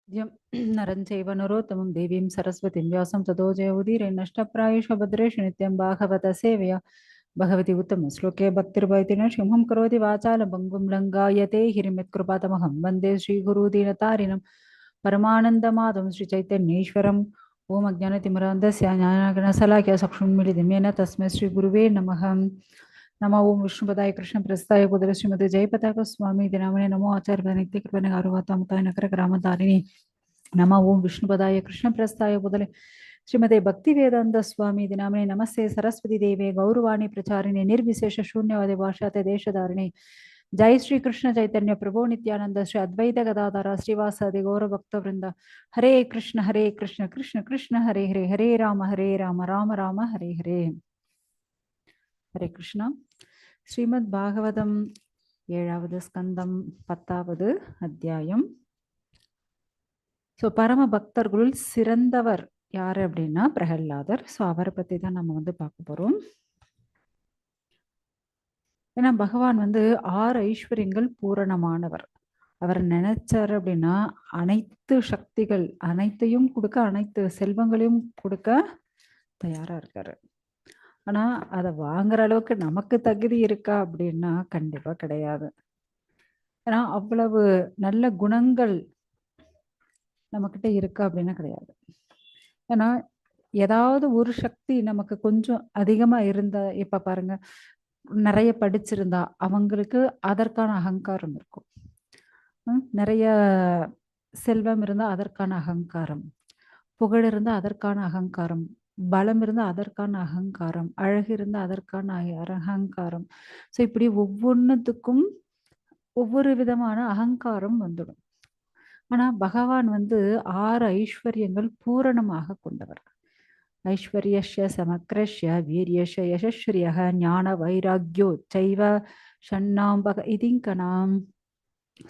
द्यं नरञ्चैव नरोत्तमं देवीं सरस्वतीं व्यासं ततो जयमुदीरन्नष्टप्रायेषु भद्रेषु नित्यं भागवतसेवया भगवती उत्तमश्लोके भक्तिर्भवति सिंहं करोति वाचालभङ्गुं लङ्घयते हिरण्यकृपातमहं वन्दे श्रीगुरुदीनतारिणं परमानन्दमाधवं श्रीचैतन्येश्वरम् ॐ अज्ञानतिमिरान्धस्य ज्ञानाग्नशलाकया चक्षुन्मीलितं येन तस्मै श्रीगुरुवे नमः। नमो ओं विष्णुपदाय कृष्णप्रस्थाय कुदर श्रीमती जयपताक स्वामी नामने नमो आचार्य नित्यकृपणे आरुवातामुताय नकर ग्रामधारिणी नमो ओं विष्णुपदाय कृष्णप्रस्थाय कुदले श्रीमते भक्ति वेदांत स्वामी नामने नमस्ते सरस्वती देवे गौरवाणी प्रचारिणे निर्विशेष शून्यवादे भाषाते देशधारिणे जय श्री कृष्ण चैतन्य प्रभु नित्यानंद श्री अद्वैत गदाधर श्रीवासादि गौर भक्त वृंद हरे कृष्ण कृष्ण कृष्ण हरे हरे हरे राम राम राम हरे हरे हरे कृष्ण श्रीमद् भागवतम 7வது ஸ்கந்தம் 10வது அத்தியாயம். ஸோ பரம பக்தர்களுள் சிறந்தவர் யாரு அப்படின்னா பிரகல்லாதர். ஸோ அவரை பத்தி தான் நம்ம பார்க்க போறோம். ஏன்னா பகவான் 6 ஐஸ்வர்யங்கள் பூரணமானவர். அவர் நினைச்சார் அப்படின்னா அனைத்து சக்திகள் அனைத்தையும் கொடுக்க, அனைத்து செல்வங்களையும் கொடுக்க தயாரா இருக்காரு. ஆனா அதை வாங்குற அளவுக்கு நமக்கு தகுதி இருக்கா அப்படின்னா கண்டிப்பா கிடையாது. ஏன்னா அவ்வளவு நல்ல குணங்கள் நம்மக்கிட்ட இருக்கா அப்படின்னா கிடையாது. ஏன்னா ஏதாவது ஒரு சக்தி நமக்கு கொஞ்சம் அதிகமா இருந்தா, இப்ப பாருங்க, நிறைய படிச்சிருந்தா அவங்களுக்கு அதற்கான அகங்காரம் இருக்கும். நிறைய செல்வம் இருந்தா அதற்கான அகங்காரம், புகழ் இருந்தா அதற்கான அகங்காரம், பலம் இருந்தா அதற்கான அகங்காரம், அழகு இருந்தா அதற்கான அகங்காரம். ஸோ இப்படி ஒவ்வொன்றுத்துக்கும் ஒவ்வொரு விதமான அகங்காரம் வந்துடும். ஆனா பகவான் 6 ஐஸ்வர்யங்கள் பூரணமாக கொண்டவர். ஐஸ்வர்யஸ்ய சமக்ரஸ்ய வீரியஸ்ய யசஸ்ரியா ஞான வைராக்யோ சைவ ஷண்ணாம்பக இதிங்கனாம்.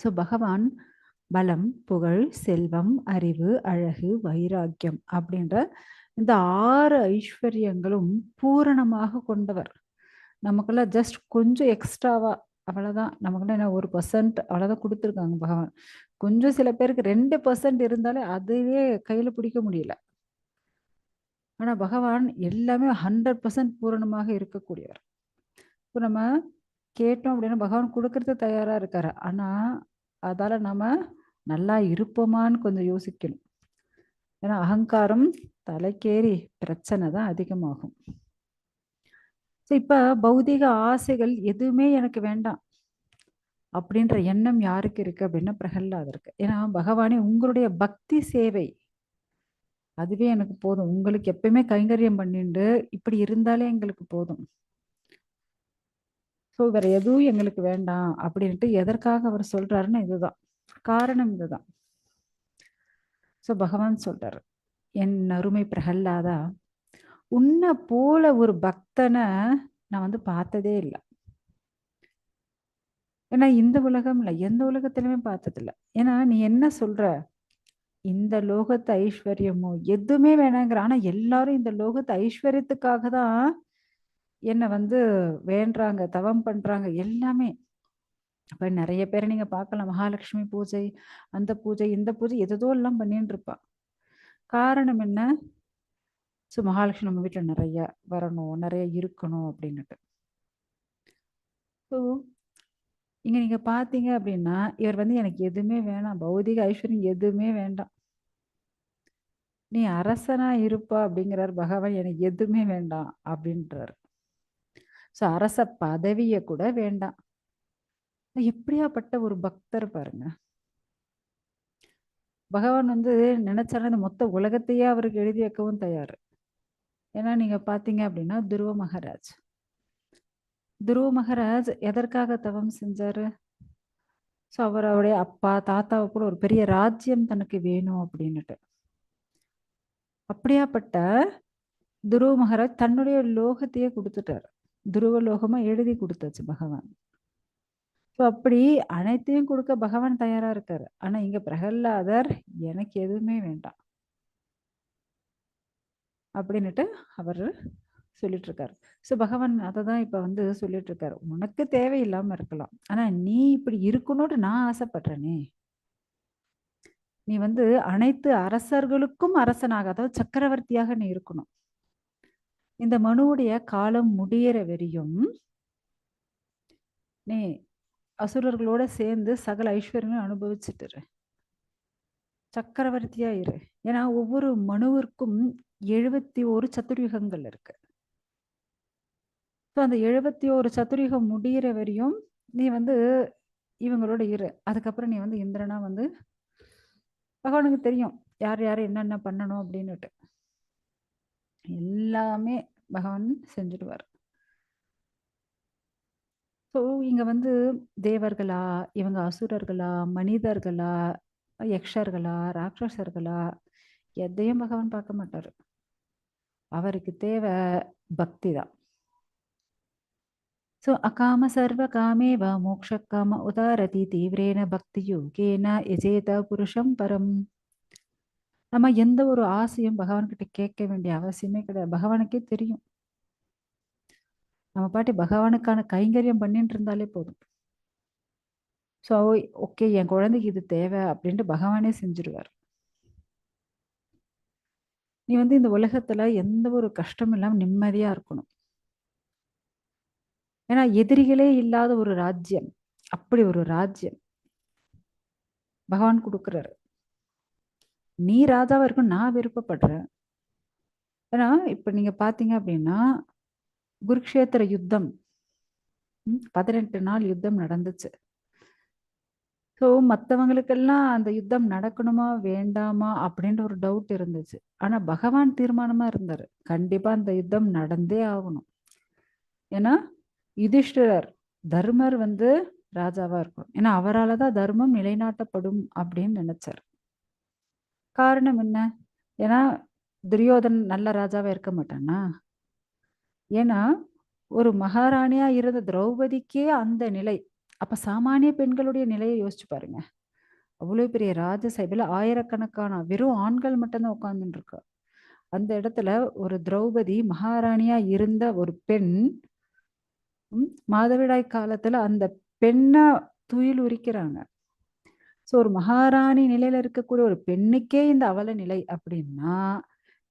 ஸோ பகவான் பலம், புகழ், செல்வம், அறிவு, அழகு, வைராக்கியம் அப்படின்ற இந்த 6 ஐஸ்வர்யங்களும் பூரணமாக கொண்டவர். நமக்கெல்லாம் ஜஸ்ட் கொஞ்சம் எக்ஸ்ட்ராவா, அவ்வளவுதான். நமக்குள்ள என்ன 1% அவ்வளவுதான் கொடுத்துருக்காங்க பகவான். கொஞ்சம் சில பேருக்கு 2% இருந்தாலே அதுவே கையில பிடிக்க முடியல. ஆனா பகவான் எல்லாமே 100% பூரணமாக இருக்கக்கூடியவர். இப்போ நம்ம கேட்டோம் அப்படின்னா பகவான் கொடுக்கறது தயாரா இருக்காரு. ஆனா அதால நாம நல்லா இருப்போமான்னு கொஞ்சம் யோசிக்கணும். ஏன்னா அகங்காரம் தலைக்கேறி பிரச்சனை தான் அதிகமாகும். இப்ப பௌதிக ஆசைகள் எதுவுமே எனக்கு வேண்டாம் அப்படின்ற எண்ணம் யாருக்கு இருக்கு அப்படின்னா பிரகல்லாதருக்கு. ஏன்னா பகவானே உங்களுடைய பக்தி சேவை அதுவே எனக்கு போதும், உங்களுக்கு எப்பயுமே கைங்கரியம் பண்ணிட்டு இப்படி இருந்தாலே எங்களுக்கு போதும், ஸோ வேற எதுவும் எங்களுக்கு வேண்டாம் அப்படின்ட்டு எதற்காக அவர் சொல்றாருன்னு இதுதான் காரணம். இதுதான் ஸோ பகவான் சொல்றாரு, என் அருமை பிரகல்லாதா, உன்னை போல ஒரு பக்தனை நான் பார்த்ததே இல்லை. ஏன்னா இந்த உலகம் இல்லை, எந்த உலகத்திலுமே பார்த்ததில்லை. ஏன்னா நீ என்ன சொல்ற, இந்த லோகத்து ஐஸ்வர்யமோ எதுவுமே வேணாங்கிற. ஆனா எல்லாரும் இந்த லோகத்து ஐஸ்வர்யத்துக்காக தான் என்னை வேண்டுறாங்க, தவம் பண்றாங்க எல்லாமே. அப்ப நிறைய பேரை நீங்க பார்க்கலாம், மகாலட்சுமி பூஜை, அந்த பூஜை, இந்த பூஜை, எதோ எல்லாம் பண்ணிட்டு இருப்பா. காரணம் என்ன? ஸோ மகாலட்சுமி நம்ம வீட்டுல நிறைய வரணும், நிறைய இருக்கணும் அப்படின்னுட்டு. ஸோ இங்க நீங்க பாத்தீங்க அப்படின்னா இவர் எனக்கு எதுவுமே வேணாம், பௌதிக ஐஸ்வர்யம் எதுவுமே வேண்டாம், நீ அரசனா இருப்பா அப்படிங்கிறார் பகவான். எனக்கு எதுவுமே வேண்டாம் அப்படின்றாரு. ஸோ அரச பதவிய கூட வேண்டாம். எப்படியாப்பட்ட ஒரு பக்தர் பாருங்க. பகவான் நினைச்சாலும் இந்த மொத்த உலகத்தையே அவருக்கு எழுதி வைக்கவும் தயார். ஏன்னா நீங்க பாத்தீங்க அப்படின்னா துருவ மகாராஜ் எதற்காக தவம் செஞ்சாரு? ஸோ அவருடைய அப்பா தாத்தாவை கூட ஒரு பெரிய ராஜ்யம் தனக்கு வேணும் அப்படின்னுட்டு. அப்படியாப்பட்ட துருவ மகாராஜ் தன்னுடைய லோகத்தையே கொடுத்துட்டாரு. துருவ லோகமா எழுதி கொடுத்தாச்சு பகவான். ஸோ அப்படி அனைத்தையும் கொடுக்க பகவான் தயாரா இருக்காரு. ஆனா இங்க பிரகல்லாதர் எனக்கு எதுவுமே வேண்டாம் அப்படின்னுட்டு அவர் சொல்லிட்டு இருக்காரு. ஸோ பகவான் அதை தான் இப்ப சொல்லிட்டு இருக்காரு, உனக்கு தேவையில்லாம இருக்கலாம், ஆனா நீ இப்படி இருக்கணும்னு நான் ஆசைப்படுறேனே, நீ வந்து அனைத்து அரசர்களுக்கும் அரசனாக, அதாவது சக்கரவர்த்தியாக நீ இருக்கணும். இந்த மனுவுடைய காலம் முடியிற வரையும் நீ அசுரர்களோட சேர்ந்து சகல ஐஸ்வர்யங்களும் அனுபவிச்சுட்டு இரு. சக்கரவர்த்தியா இரு. ஏன்னா ஒவ்வொரு மனுவிற்கும் 71 சதுர்யுகங்கள் இருக்கு. ஸோ அந்த 71 சதுர்யுகம் முடியிற வரையும் நீ வந்து இவங்களோட இரு. அதுக்கப்புறம் நீ வந்து இந்திரனா வந்து பகவானுக்கு தெரியும் யார் யார் என்னென்ன பண்ணணும் அப்படின்னுட்டு. எல்லாமே பகவான் செஞ்சுடுவார். ஸோ இங்க வந்து தேவர்களா, இவங்க அசுரர்களா, மனிதர்களா, யக்ஷர்களா, ராட்சசர்களா, எதையும் பகவான் பார்க்க மாட்டாரு. அவருக்கு தேவை பக்தி தான். ஸோ அகாம சர்வ காமேவ மோக்ஷ காம உதாரதி தீவிரேன பக்தி யோகேன எஜேத புருஷம் பரம். நம்ம எந்த ஒரு ஆசையும் பகவான்கிட்ட கேட்க வேண்டிய அவசியமே கிடையாது. பகவானுக்கே தெரியும். நம்ம பாட்டி பகவானுக்கான கைங்கரியம் பண்ணிட்டு இருந்தாலே போதும். ஸோ ஓகே, என் குழந்தைக்கு இது தேவை அப்படின்ட்டு பகவானே செஞ்சிருவார். நீ வந்து இந்த உலகத்துல எந்த ஒரு கஷ்டம் இல்லாம நிம்மதியா இருக்கணும். ஏன்னா எதிரிகளே இல்லாத ஒரு ராஜ்யம், அப்படி ஒரு ராஜ்யம் பகவான் கொடுக்குறாரு. நீ ராஜாவா இருக்கும் நான் விருப்பப்படுறேன். ஏன்னா இப்ப நீங்க பாத்தீங்க அப்படின்னா குருக்ஷேத்திர யுத்தம் 18 நாள் யுத்தம் நடந்துச்சு. ஸோ மற்றவங்களுக்கெல்லாம் அந்த யுத்தம் நடக்கணுமா வேண்டாமா அப்படின்ற ஒரு டவுட் இருந்துச்சு. ஆனா பகவான் தீர்மானமா இருந்தாரு, கண்டிப்பா அந்த யுத்தம் நடந்தே ஆகணும். ஏன்னா யுதிஷ்டிரர் தர்மர் வந்து ராஜாவா இருக்கணும். ஏன்னா அவரால் தான் தர்மம் நிலைநாட்டப்படும் அப்படின்னு நினைச்சார். காரணம் என்ன? ஏன்னா துரியோதன் நல்ல ராஜாவா இருக்க மாட்டானா? ஏன்னா ஒரு மகாராணியா இருந்த திரௌபதிக்கே அந்த நிலை, அப்ப சாமானிய பெண்களுடைய நிலையை யோசிச்சு பாருங்க. அவ்வளவு பெரிய ராஜசபையில ஆயிரக்கணக்கான வெறும் ஆண்கள் மட்டும்தான் உட்கார்ந்துட்டு இருக்கா. அந்த இடத்துல ஒரு திரௌபதி மகாராணியா இருந்த ஒரு பெண் மாதவிடாய் காலத்துல அந்த பெண்ணை துயில் உரிக்கிறாங்க. ஸோ ஒரு மகாராணி நிலையில இருக்கக்கூடிய ஒரு பெண்ணுக்கே இந்த அவல நிலை அப்படின்னா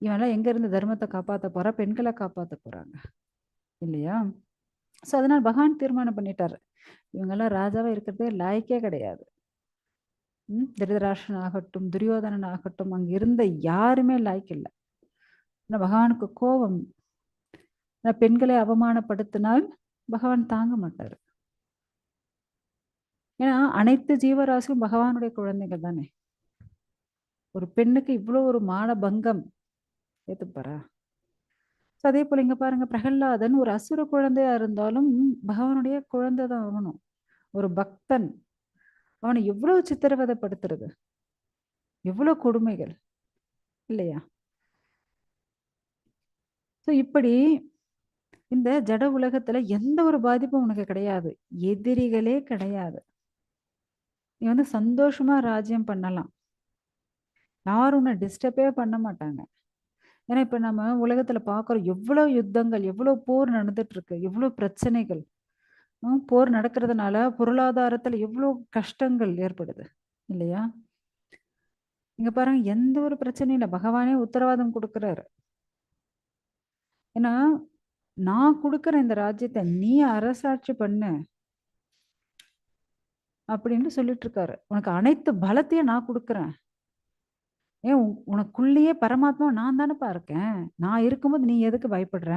இவெல்லாம் எங்க இருந்து தர்மத்தை காப்பாத்த போறா, பெண்களை காப்பாத்த போறாங்க இல்லையா? ஸோ அதனால பகவான் தீர்மானம் பண்ணிட்டாரு, இவங்கெல்லாம் ராஜாவா இருக்கிறதே லாய்க்கே கிடையாது. திருதராஷ்டிரன் ஆகட்டும், துரியோதனன் ஆகட்டும், அங்க இருந்த யாருமே லாய்க்கு இல்லை. பகவானுக்கு கோபம். பெண்களை அவமானப்படுத்தினால் பகவான் தாங்க மாட்டாரு. ஏன்னா அனைத்து ஜீவராசியும் பகவானுடைய குழந்தைகள் தானே. ஒரு பெண்ணுக்கு இவ்வளவு ஒரு மான பங்கம் ஏத்துப்பாரா? அதே போல இங்க பாருங்க, பிரகல்லாதன் ஒரு அசுர குழந்தையா இருந்தாலும் பகவானுடைய குழந்தை தான் ஆகணும். ஒரு பக்தன், அவனை எவ்வளவு சித்திரவதைப்படுத்துறது, எவ்வளவு கொடுமைகள் இல்லையா? ஸோ இப்படி இந்த ஜட உலகத்துல எந்த ஒரு பாதிப்பும் உனக்கு கிடையாது, எதிரிகளே கிடையாது. நீ வந்து சந்தோஷமா ராஜ்யம் பண்ணலாம், யாரும் உன்னை டிஸ்டர்பே பண்ண மாட்டாங்க. ஏன்னா இப்ப நம்ம உலகத்துல பாக்குறோம் எவ்வளவு யுத்தங்கள், எவ்வளவு போர் நடந்துட்டு இருக்கு, எவ்வளவு பிரச்சனைகள். போர் நடக்கிறதுனால பொருளாதாரத்துல எவ்வளவு கஷ்டங்கள் ஏற்படுது இல்லையா? இங்க பாருங்க, எந்த ஒரு பிரச்சனையும் இல்லை, பகவானே உத்தரவாதம் கொடுக்கிறாரு. ஏன்னா நான் கொடுக்குற இந்த ராஜ்யத்தை நீ அரசாட்சி பண்ணு அப்படின்னு சொல்லிட்டு இருக்காரு. உனக்கு அனைத்து பலத்தையும் நான் கொடுக்குறேன். ஏன் உனக்குள்ளேயே பரமாத்மா நான் தானேப்பா இருக்கேன். நான் இருக்கும்போது நீ எதுக்கு பயப்படுற?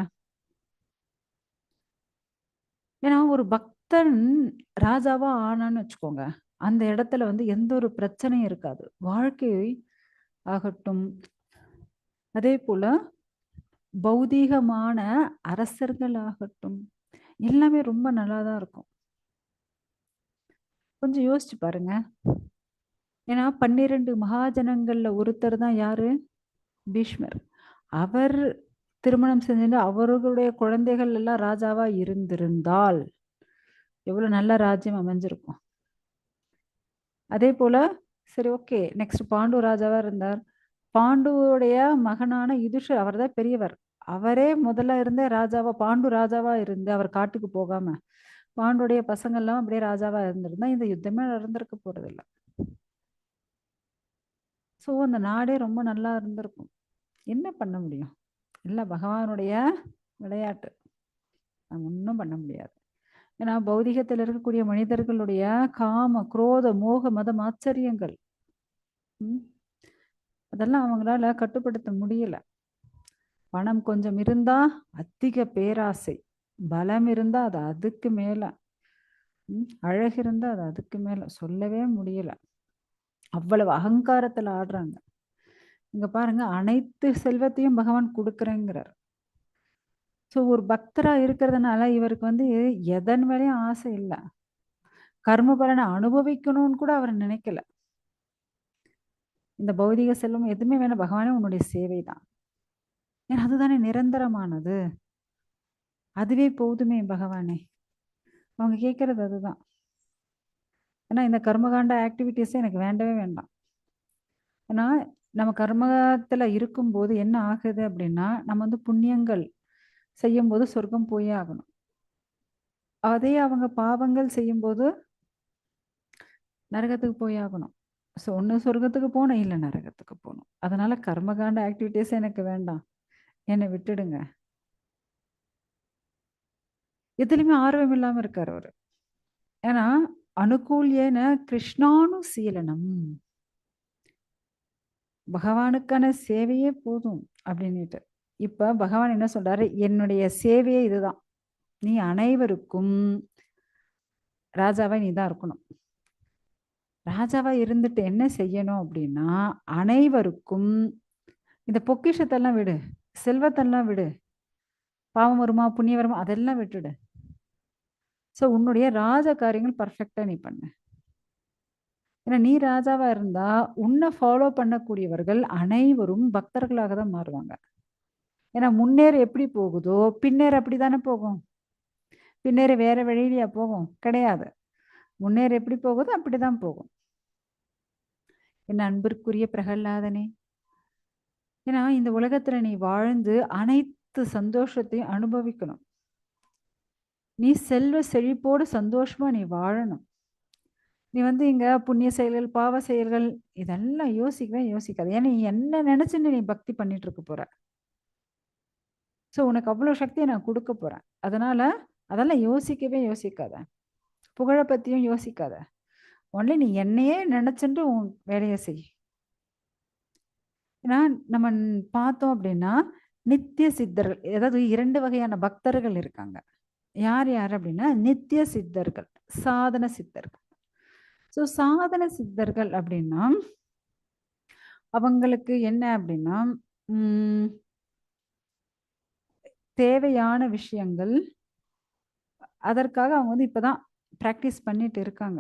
ஏன்னா ஒரு பக்தன் ராஜாவா ஆனான்னு வச்சுக்கோங்க, அந்த இடத்துல வந்து எந்த ஒரு பிரச்சனையும் இருக்காது. வாழ்க்கை ஆகட்டும், அதே போல பௌதீகமான அரசர்கள் ஆகட்டும், எல்லாமே ரொம்ப நல்லாதான் இருக்கும். கொஞ்சம் யோசிச்சு பாருங்க. ஏன்னா 12 மகாஜனங்கள்ல ஒருத்தர் தான் யாரு? பீஷ்மர். அவர் திருமணம் செஞ்சு அவர்களுடைய குழந்தைகள் எல்லாம் ராஜாவா இருந்திருந்தால் எவ்வளவு நல்ல ராஜ்யம் அமைஞ்சிருக்கும். அதே போல சரி ஓகே, நெக்ஸ்ட் பாண்டு ராஜாவா இருந்தார். பாண்டுவோடைய மகனான யுதிஷ்டர், அவர் தான் பெரியவர். அவரே முதல்ல இருந்தே ராஜாவா, பாண்டு ராஜாவா இருந்து அவர் காட்டுக்கு போகாம பாண்டுடைய பசங்க எல்லாம் அப்படியே ராஜாவா இருந்திருந்தா இந்த யுத்தமே நடந்திருக்க போறது இல்லை. ஸோ அந்த நாடே ரொம்ப நல்லா இருந்திருக்கும். என்ன பண்ண முடியும்? எல்லாம் பகவானுடைய விளையாட்டு. நம்ம ஒண்ணும் பண்ண முடியாது. ஏன்னா பௌதிகத்தில் இருக்கக்கூடிய மனிதர்களுடைய காம, குரோத, மோக, மதம், ஆச்சரியங்கள் அதெல்லாம் அவங்களால கட்டுப்படுத்த முடியல. பணம் கொஞ்சம் இருந்தா அதிக பேராசை, பலம் இருந்தா அது அதுக்கு மேல, அழகு இருந்தா அது அதுக்கு மேல, சொல்லவே முடியல. அவ்வளவு அகங்காரத்துல ஆடுறாங்க. இங்க பாருங்க, அனைத்து செல்வத்தையும் பகவான் கொடுக்குறேங்கிறார். ஸோ ஒரு பக்தரா இருக்கிறதுனால இவருக்கு எதன் மேலேயும் ஆசை இல்லை. கர்ம பலனை அனுபவிக்கணும்னு கூட அவர் நினைக்கல. இந்த பௌதிக செல்வம் எதுவுமே வேணாம், பகவானே உன்னுடைய சேவை தான். ஏன்னா அதுதானே நிரந்தரமானது, அதுவே போதுமே பகவானே. அவங்க கேட்கறது அதுதான். ஏன்னா இந்த கர்மகாண்ட ஆக்டிவிட்டிஸே எனக்கு வேண்டவே வேண்டாம். ஏன்னா நம்ம கர்மத்துல இருக்கும்போது என்ன ஆகுது அப்படின்னா, நம்ம புண்ணியங்கள் செய்யும்போது சொர்க்கம் போயே ஆகணும். அதே அவங்க பாவங்கள் செய்யும்போது நரகத்துக்கு போய் ஆகணும். ஸோ ஒன்று சொர்க்கத்துக்கு போகணும், இல்லை நரகத்துக்கு போகணும். அதனால கர்மகாண்ட ஆக்டிவிட்டிஸே எனக்கு வேண்டாம், என்னை விட்டுடுங்க. எதுலையுமே ஆர்வம் இல்லாம இருக்காரு அவரு. ஏன்னா அனுகூல்யன கிருஷ்ணானுசீலனம், பகவானுக்கான சேவையே போதும் அப்படின்னுட்டு. இப்ப பகவான் என்ன சொல்றாரு, என்னுடைய சேவையே இதுதான். நீ அனைவருக்கும் ராஜாவா நீ தான் இருக்கணும். ராஜாவா இருந்துட்டு என்ன செய்யணும் அப்படின்னா, அனைவருக்கும் இந்த பொக்கிஷத்தெல்லாம் விடு, செல்வத்தெல்லாம் விடு, பாவம் வருமா புண்ணியம் வருமா அதெல்லாம் விட்டுடு. ஸோ உன்னுடைய ராஜ காரியங்கள் பர்ஃபெக்டா நீ பண்ணு. ஏன்னா நீ ராஜாவா இருந்தா உன்னை ஃபாலோ பண்ணக்கூடியவர்கள் அனைவரும் பக்தர்களாக தான் மாறுவாங்க. ஏன்னா முன்னேற எப்படி போகுதோ பின்னேற அப்படித்தானே போகும். பின்னேற வேற வழியிலையா போகும்? கிடையாது. முன்னேற எப்படி போகுதோ அப்படிதான் போகும். என் அன்பிற்குரிய பிரகலாதனே, ஏன்னா இந்த உலகத்துல நீ வாழ்ந்து அனைத்து சந்தோஷத்தையும் அனுபவிக்கணும். நீ செல்வ செழிப்போடு சந்தோஷமா நீ வாழணும். நீ இங்க புண்ணிய செயல்கள், பாவ செயல்கள் இதெல்லாம் யோசிக்கவே யோசிக்காது. ஏன்னா நீ என்ன நினைச்சுன்னு நீ பக்தி பண்ணிட்டு இருக்க போற. ஸோ உனக்கு அவ்வளோ சக்தியை நான் கொடுக்க போறேன். அதனால அதெல்லாம் யோசிக்கவே யோசிக்காத. புகழை பத்தியும் யோசிக்காத. ஒன்லி நீ என்னையே நினைச்சுட்டு உன் வேலையை செய். ஏன்னா நம்ம பார்த்தோம் அப்படின்னா நித்திய சித்தர்கள், அதாவது 2 வகையான பக்தர்கள் இருக்காங்க. யார் யார் அப்படின்னா நித்திய சித்தர்கள், சாதன சித்தர்கள். ஸோ சாதன சித்தர்கள் அப்படின்னா அவங்களுக்கு என்ன அப்படின்னா தேவையான விஷயங்கள் அதற்காக அவங்க இப்பதான் பிராக்டிஸ் பண்ணிட்டு இருக்காங்க.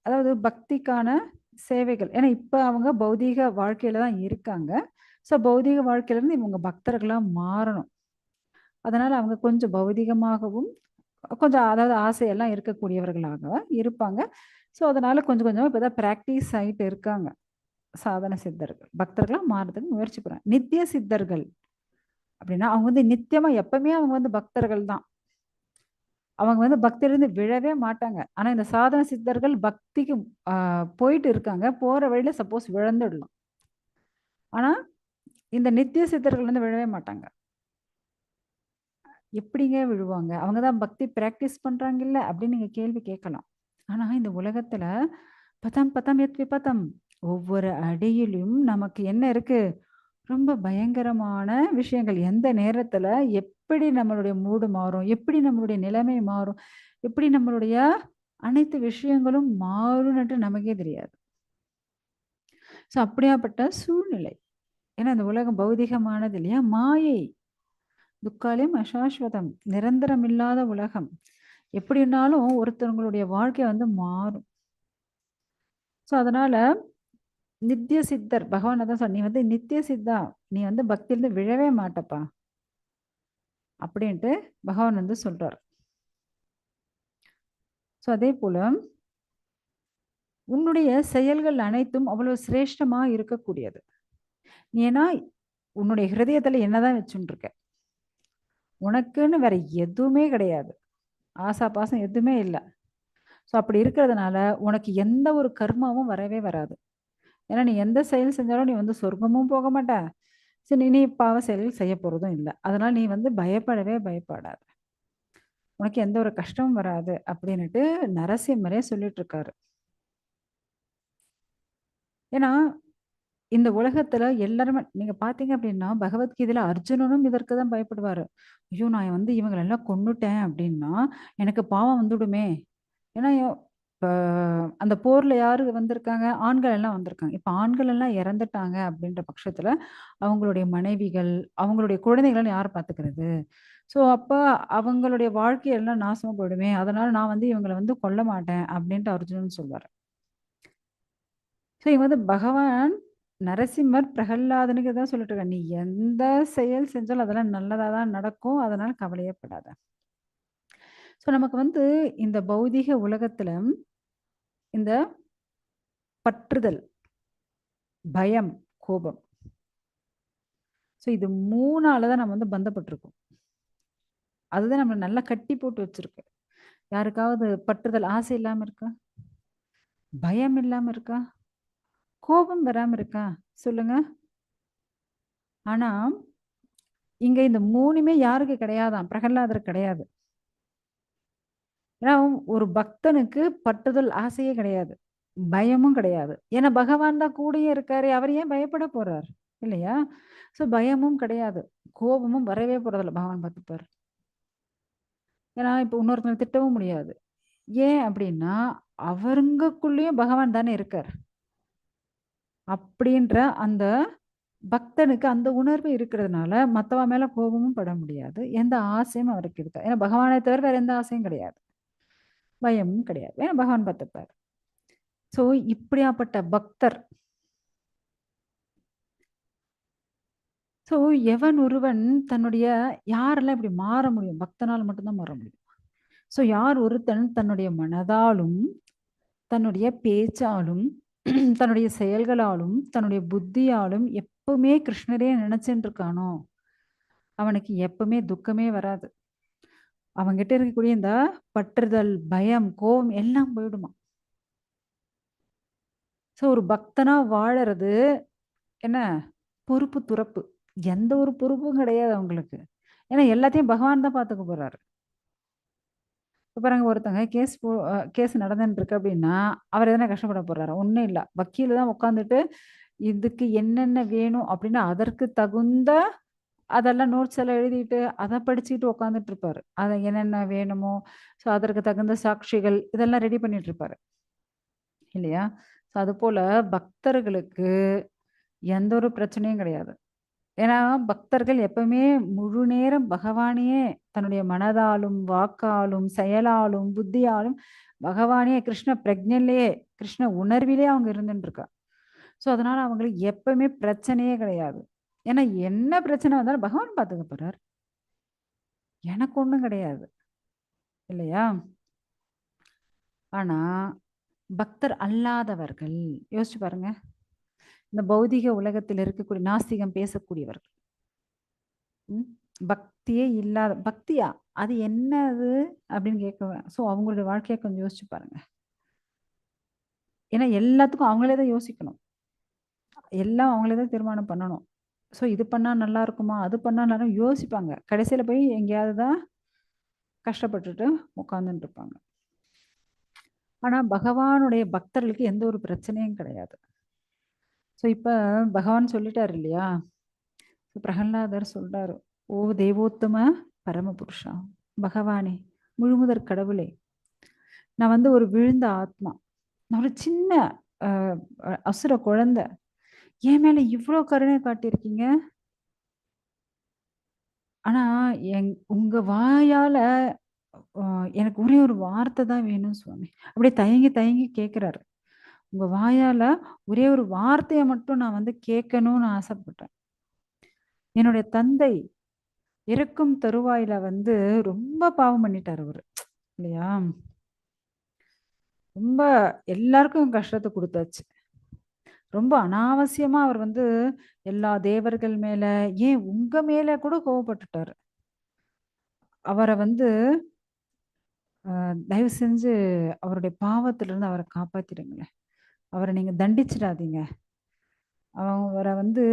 அதாவது பக்திக்கான சேவைகள். ஏன்னா இப்ப அவங்க பௌதீக வாழ்க்கையில தான் இருக்காங்க. ஸோ பௌதீக வாழ்க்கையில இருந்து இவங்க பக்தர்களா மாறணும். அதனால அவங்க கொஞ்சம் பௌதீகமாகவும் கொஞ்சம் அதாவது ஆசையெல்லாம் இருக்கக்கூடியவர்களாக இருப்பாங்க. ஸோ அதனால கொஞ்சம் கொஞ்சமா இப்பதான் பிராக்டிஸ் ஆகிட்டு இருக்காங்க. சாதன சித்தர்கள் பக்தர்களா மாறதுக்கு முயற்சி பண்றாங்க. நித்திய சித்தர்கள் அப்படின்னா அவங்க நித்தியமா எப்பவுமே அவங்க பக்தர்கள் தான். அவங்க பக்தியிலிருந்து விழவே மாட்டாங்க. ஆனா இந்த சாதன சித்தர்கள் பக்திக்கு போயிட்டு இருக்காங்க. போற வழியில சப்போஸ் விழுந்துடலாம். ஆனா இந்த நித்திய சித்தர்கள் விழவே மாட்டாங்க. எப்படிங்க விழுவாங்க? அவங்க தான் பக்தி பிராக்டிஸ் பண்றாங்கல்ல அப்படின்னு நீங்க கேள்வி கேட்கலாம். ஆனா இந்த உலகத்துல பதம் பதம் எத் விபதம், ஒவ்வொரு அடியிலும் நமக்கு என்ன இருக்கு? ரொம்ப பயங்கரமான விஷயங்கள். எந்த நேரத்துல எப்படி நம்மளுடைய மூடு மாறும், எப்படி நம்மளுடைய நிலைமை மாறும், எப்படி நம்மளுடைய அனைத்து விஷயங்களும் மாறும்னுட்டு நமக்கே தெரியாது. ஸோ அப்படியாப்பட்ட சூழ்நிலை. ஏன்னா இந்த உலகம் பௌதிகமானது இல்லையா, மாயை. துக்காலயம் அசாஸ்வதம், நிரந்தரம் இல்லாத உலகம். எப்படின்னாலும் ஒருத்தவங்களுடைய வாழ்க்கை மாறும். ஸோ அதனால நித்திய சித்தர் பகவான் அதான் சொன்ன, நீ நித்திய சித்தா, நீ பக்தியிலிருந்து விழவே மாட்டப்பா அப்படின்ட்டு பகவான் சொல்றார். ஸோ அதே போல உன்னுடைய செயல்கள் அனைத்தும் அவ்வளவு சிரேஷ்டமா இருக்கக்கூடியது. நீ ஏன்னா உன்னுடைய ஹிருதயத்துல என்னதான் வச்சுட்டு இருக்க, உனக்குன்னு வேற எதுவுமே கிடையாது, ஆசா பாசம் எதுவுமே இல்லை. ஸோ அப்படி இருக்கிறதுனால உனக்கு எந்த ஒரு கர்மாவும் வரவே வராது. ஏன்னா நீ எந்த செயல் செஞ்சாலும் நீ வந்து சொர்க்கமும் போக மாட்ட. சரி, நீ பாவ செயல்கள் செய்ய போறதும் இல்ல. அதனால நீ வந்து பயப்படவே பயப்படாத. உனக்கு எந்த ஒரு கஷ்டமும் வராது அப்படின்னுட்டு நரசிம்மரே சொல்லிட்டு இருக்காரு. ஏன்னா இந்த உலகத்துல எல்லாருமே நீங்க பாத்தீங்க அப்படின்னா பகவத்கீதையில அர்ஜுனனும் இதற்கு தான் பயப்படுவாரு. ஐயோ நான் வந்து இவங்களெல்லாம் கொன்னுட்டேன் அப்படின்னா எனக்கு பாவம் வந்துடுமே. ஏன்னா இப்ப அந்த போர்ல யாரு வந்திருக்காங்க? ஆண்கள் எல்லாம் வந்திருக்காங்க. இப்ப ஆண்கள் எல்லாம் இறந்துட்டாங்க அப்படின்ற பட்சத்துல அவங்களுடைய மனைவிகள், அவங்களுடைய குழந்தைகளை யார் பாத்துக்கிறது? ஸோ அப்ப அவங்களுடைய வாழ்க்கையெல்லாம் நாசமா போயிடுமே. அதனால நான் வந்து இவங்கள வந்து கொல்ல மாட்டேன் அப்படின்ட்டு அர்ஜுனன் சொல்வாரு. ஸோ இங்க வந்து பகவான் நரசிம்மர் பிரகல்லாதனுக்கு தான் சொல்லிட்டு இருக்காரு. நீ எந்த செயல் செஞ்சாலும் அதெல்லாம் நல்லதா தான் நடக்கும். அதனால கவலையே படாத. ஸோ நமக்கு வந்து இந்த பௌதீக உலகத்துல இந்த பற்றுதல், பயம், கோபம். ஸோ இது 3ஆல தான் நம்ம வந்து பந்தப்பட்டிருக்கோம். அதுதான் நம்மள நல்லா கட்டி போட்டு வச்சிருக்கு. யாருக்காவது பற்றுதல், ஆசை இல்லாம இருக்கா? பயம் இல்லாம இருக்கா? கோபம் வராம இருக்கா? சொல்லுங்க. ஆனா, இங்க இந்த 3மே யாருக்கு கிடையாதாம்? பிரகலாதருக்கு கிடையாது. ஏன்னா, ஒரு பக்தனுக்கு பற்றுதல், ஆசையே கிடையாது. பயமும் கிடையாது. ஏன்னா பகவான் தான் கூடயே இருக்காரு. அவர் ஏன் பயப்பட போறார்? இல்லையா? ஸோ பயமும் கிடையாது. கோபமும் வரவே போறதில்ல. பகவான் பார்த்துப்பாரு. ஏன்னா, இப்ப இன்னொருத்தங்கள திட்டவும் முடியாது. ஏன் அப்படின்னா, அவருங்கக்குள்ளேயும் பகவான் தானே இருக்கார். அப்படின்ற அந்த பக்தனுக்கு அந்த உணர்வு இருக்கிறதுனால, மத்தவ மேல கோபமும் பட முடியாது. எந்த ஆசையும் அவருக்கு இருக்காது. ஏன்னா பகவானை தவிர வேற எந்த ஆசையும் கிடையாது. பயமும் கிடையாது. ஏன்னா பகவான் பார்த்துப்பார். ஸோ இப்படியாப்பட்ட பக்தர். ஸோ எவன் ஒருவன் தன்னுடைய யாரெல்லாம் இப்படி மாற முடியும்? பக்தனால் மட்டும் தான் மாற முடியும். ஸோ யார் ஒருத்தன் தன்னுடைய மனதாலும், தன்னுடைய பேச்சாலும், தன்னுடைய செயல்களாலும், தன்னுடைய புத்தியாலும் எப்பவுமே கிருஷ்ணரே நினைச்சுட்டு இருக்கானோ, அவனுக்கு எப்பவுமே துக்கமே வராது. அவன்கிட்ட இருக்கக்கூடிய இந்த பற்றுதல், பயம், கோபம் எல்லாம் போயிடுமா. ஸோ ஒரு பக்தனா வாழறது என்ன? பொறுப்பு துறப்பு. எந்த ஒரு பொறுப்பும் கிடையாது அவங்களுக்கு. ஏன்னா எல்லாத்தையும் பகவான் தான் பார்த்துக்க போறாரு. இப்ப பாருங்க ஒருத்தங்க கேஸ் நடந்துட்டு இருக்கு அப்படின்னா, அவர் எதனா கஷ்டப்பட போறாரா? ஒண்ணும் இல்ல. வக்கீல் தான் உட்காந்துட்டு, இதுக்கு என்னென்ன வேணும் அப்படின்னு அதற்கு தகுந்த அதெல்லாம் நோட்ஸ் எல்லாம் எழுதிட்டு, அத படிச்சுட்டு உட்காந்துட்டு இருப்பாரு. அத என்னென்ன வேணுமோ, ஸோ அதற்கு தகுந்த சாட்சிகள் இதெல்லாம் ரெடி பண்ணிட்டு இருப்பாரு. இல்லையா? ஸோ அதுபோல பக்தர்களுக்கு எந்த ஒரு பிரச்சனையும் கிடையாது. ஏன்னா, பக்தர்கள் எப்பவுமே முழு நேரம் பகவானையே தன்னுடைய மனதாலும், வாக்காலும், செயலாலும், புத்தியாலும் பகவானே கிருஷ்ண பிரக்ஞையிலேயே, கிருஷ்ண உணர்விலே அவங்க இருந்துட்டு இருக்கா. ஸோ அதனால அவங்களுக்கு எப்பவுமே பிரச்சனையே கிடையாது. ஏன்னா என்ன பிரச்சனை வந்தாலும் பகவான் பார்த்துக்க போறார். எனக்கு ஒண்ணும் கிடையாது. இல்லையா? ஆனா, பக்தர் அல்லாதவர்கள் யோசிச்சு பாருங்க. இந்த பௌதீக உலகத்தில் இருக்கக்கூடிய நாஸ்திகம் பேசக்கூடியவர்கள். ம். பக்தியே இல்லாத பக்தியா? அது என்னது? அப்படின்னு கேட்குவேன். ஸோ அவங்களுடைய வாழ்க்கைய கொஞ்சம் யோசிச்சு பாருங்க. ஏன்னா எல்லாத்துக்கும் அவங்களே தான் யோசிக்கணும். எல்லாம் அவங்களே தான் தீர்மானம் பண்ணணும். ஸோ இது பண்ணா நல்லா இருக்குமா? அது பண்ணா நல்லா யோசிப்பாங்க. கடைசியில போய் எங்கேயாவது தான் கஷ்டப்பட்டுட்டு உட்கார்ந்துட்டு இருப்பாங்க. ஆனா பகவானுடைய பக்தர்களுக்கு எந்த ஒரு பிரச்சனையும் கிடையாது. ஸோ இப்ப பகவான் சொல்லிட்டாரு இல்லையா? பிரகலாதர் சொல்றாரு. ஓ தேவோத்தம பரமபுருஷா, பகவானே, முழுமுதற் கடவுளே, நான் வந்து ஒரு விழுந்த ஆத்மா. நான் ஒரு சின்ன அ அசுர குழந்தை. என் மேல இவ்ளோ கருணை காட்டியிருக்கீங்க. ஆனா உங்க வாயால அ எனக்கு ஒரே ஒரு வார்த்தை தான் வேணும் சுவாமி. அப்படியே தயங்கி தயங்கி கேட்கிறாரு. உங்க வாயால ஒரே ஒரு வார்த்தைய மட்டும் நான் வந்து கேட்கணும்னு ஆசைப்பட்டேன். என்னுடைய தந்தை இறக்கும் தருவாயில வந்து ரொம்ப பாவம் பண்ணிட்டாரு அவரு. இல்லையா? ரொம்ப எல்லாருக்கும் கஷ்டத்த குடுத்தாச்சு. ரொம்ப அனாவசியமா அவர் வந்து எல்லா தேவர்கள் மேல, ஏன் உங்க மேல கூட கோவப்பட்டுட்டாரு. அவர வந்து தயவு செஞ்சு அவருடைய பாவத்திலிருந்து அவரை காப்பாத்திடுங்களேன். அவரை நீங்க தண்டிச்சிடாதீங்க. அவரை வந்து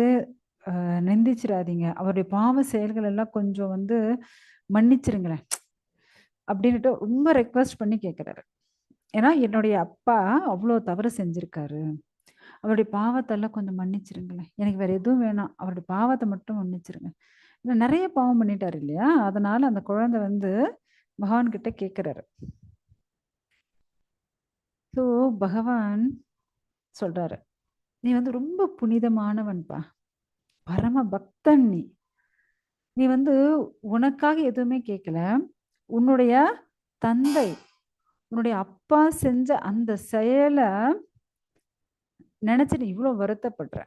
நிந்திச்சிடாதீங்க. அவருடைய பாவ செயல்கள் எல்லாம் கொஞ்சம் வந்து மன்னிச்சிருங்களேன் அப்படின்னுட்டு ரொம்ப ரெக்வெஸ்ட் பண்ணி கேட்குறாரு. ஏன்னா என்னுடைய அப்பா அவ்வளோ தவறு செஞ்சிருக்காரு. அவருடைய பாவத்தெல்லாம் கொஞ்சம் மன்னிச்சிருங்களேன். எனக்கு வேற எதுவும் வேணாம். அவருடைய பாவத்தை மட்டும் மன்னிச்சிருங்க. ஏன்னா நிறைய பாவம் பண்ணிட்டாரு இல்லையா? அதனால அந்த குழந்தை வந்து பகவான் கிட்ட கேட்குறாரு. ஸோ பகவான் சொல்றாரு, நீ வந்து ரொம்ப புனிதமானவன்பா. பரம பக்தன் நீ. நீ வந்து உனக்காக எதுவுமே கேட்கல. உன்னுடைய தந்தை, உன்னுடைய அப்பா செஞ்ச அந்த செயல நினைச்சு நீ இவ்ளோ வருத்தப்படுற.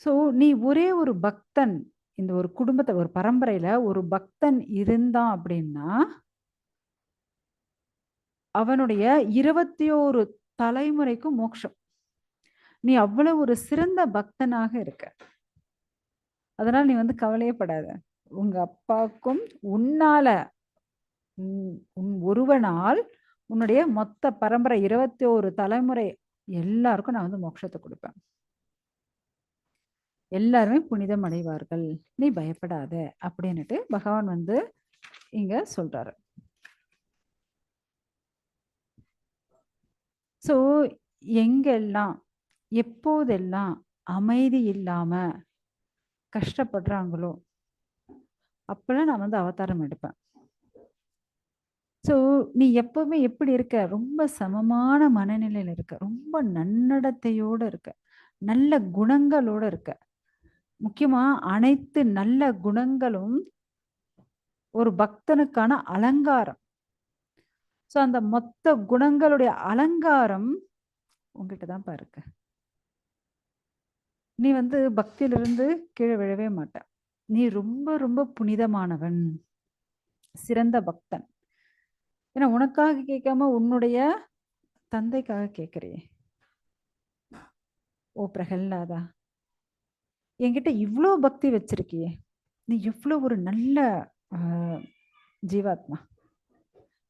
ஸோ நீ ஒரே ஒரு பக்தன். இந்த ஒரு குடும்பத்தை ஒரு பரம்பரையில ஒரு பக்தன் இருந்தான் அப்படின்னா அவனுடைய 21 தலைமுறைக்கும் மோட்சம். நீ அவ்வளவு ஒரு சிறந்த பக்தனாக இருக்க. அதனால நீ வந்து கவலையே படாத. உங்க அப்பாவுக்கும் உன்னால உன் ஒருவனால் உன்னுடைய மொத்த பரம்பரை 21 தலைமுறை எல்லாருக்கும் நான் வந்து மோட்சத்தை கொடுப்பேன். எல்லாருமே புனிதம் அடைவார்கள். நீ பயப்படாத அப்படின்னுட்டு பகவான் வந்து இங்க சொல்றாரு. ஸோ எங்கெல்லாம் எப்போதெல்லாம் அமைதி இல்லாம கஷ்டப்படுறாங்களோ அப்பெல்லாம் நான் வந்து அவதாரம் எடுப்பேன். ஸோ நீ எப்பவுமே எப்படி இருக்க? ரொம்ப சமமான மனநிலையில இருக்க. ரொம்ப நன்னடத்தையோட இருக்க. நல்ல குணங்களோட இருக்க. முக்கியமா அனைத்து நல்ல குணங்களும் ஒரு பக்தனுக்கான அலங்காரம். ஸோ அந்த மொத்த குணங்களுடைய அலங்காரம் உங்ககிட்ட தான்ப்பா இருக்கு. நீ வந்து பக்தியிலிருந்து கீழே விழவே மாட்ட. நீ ரொம்ப ரொம்ப புனிதமானவன், சிறந்த பக்தன். ஏன்னா உனக்காக கேட்காம உன்னுடைய தந்தைக்காக கேட்கிறியே. ஓ பிரகல்லாதா, என்கிட்ட இவ்வளோ பக்தி வச்சிருக்கியே. நீ எவ்வளோ ஒரு நல்ல ஜீவாத்மா.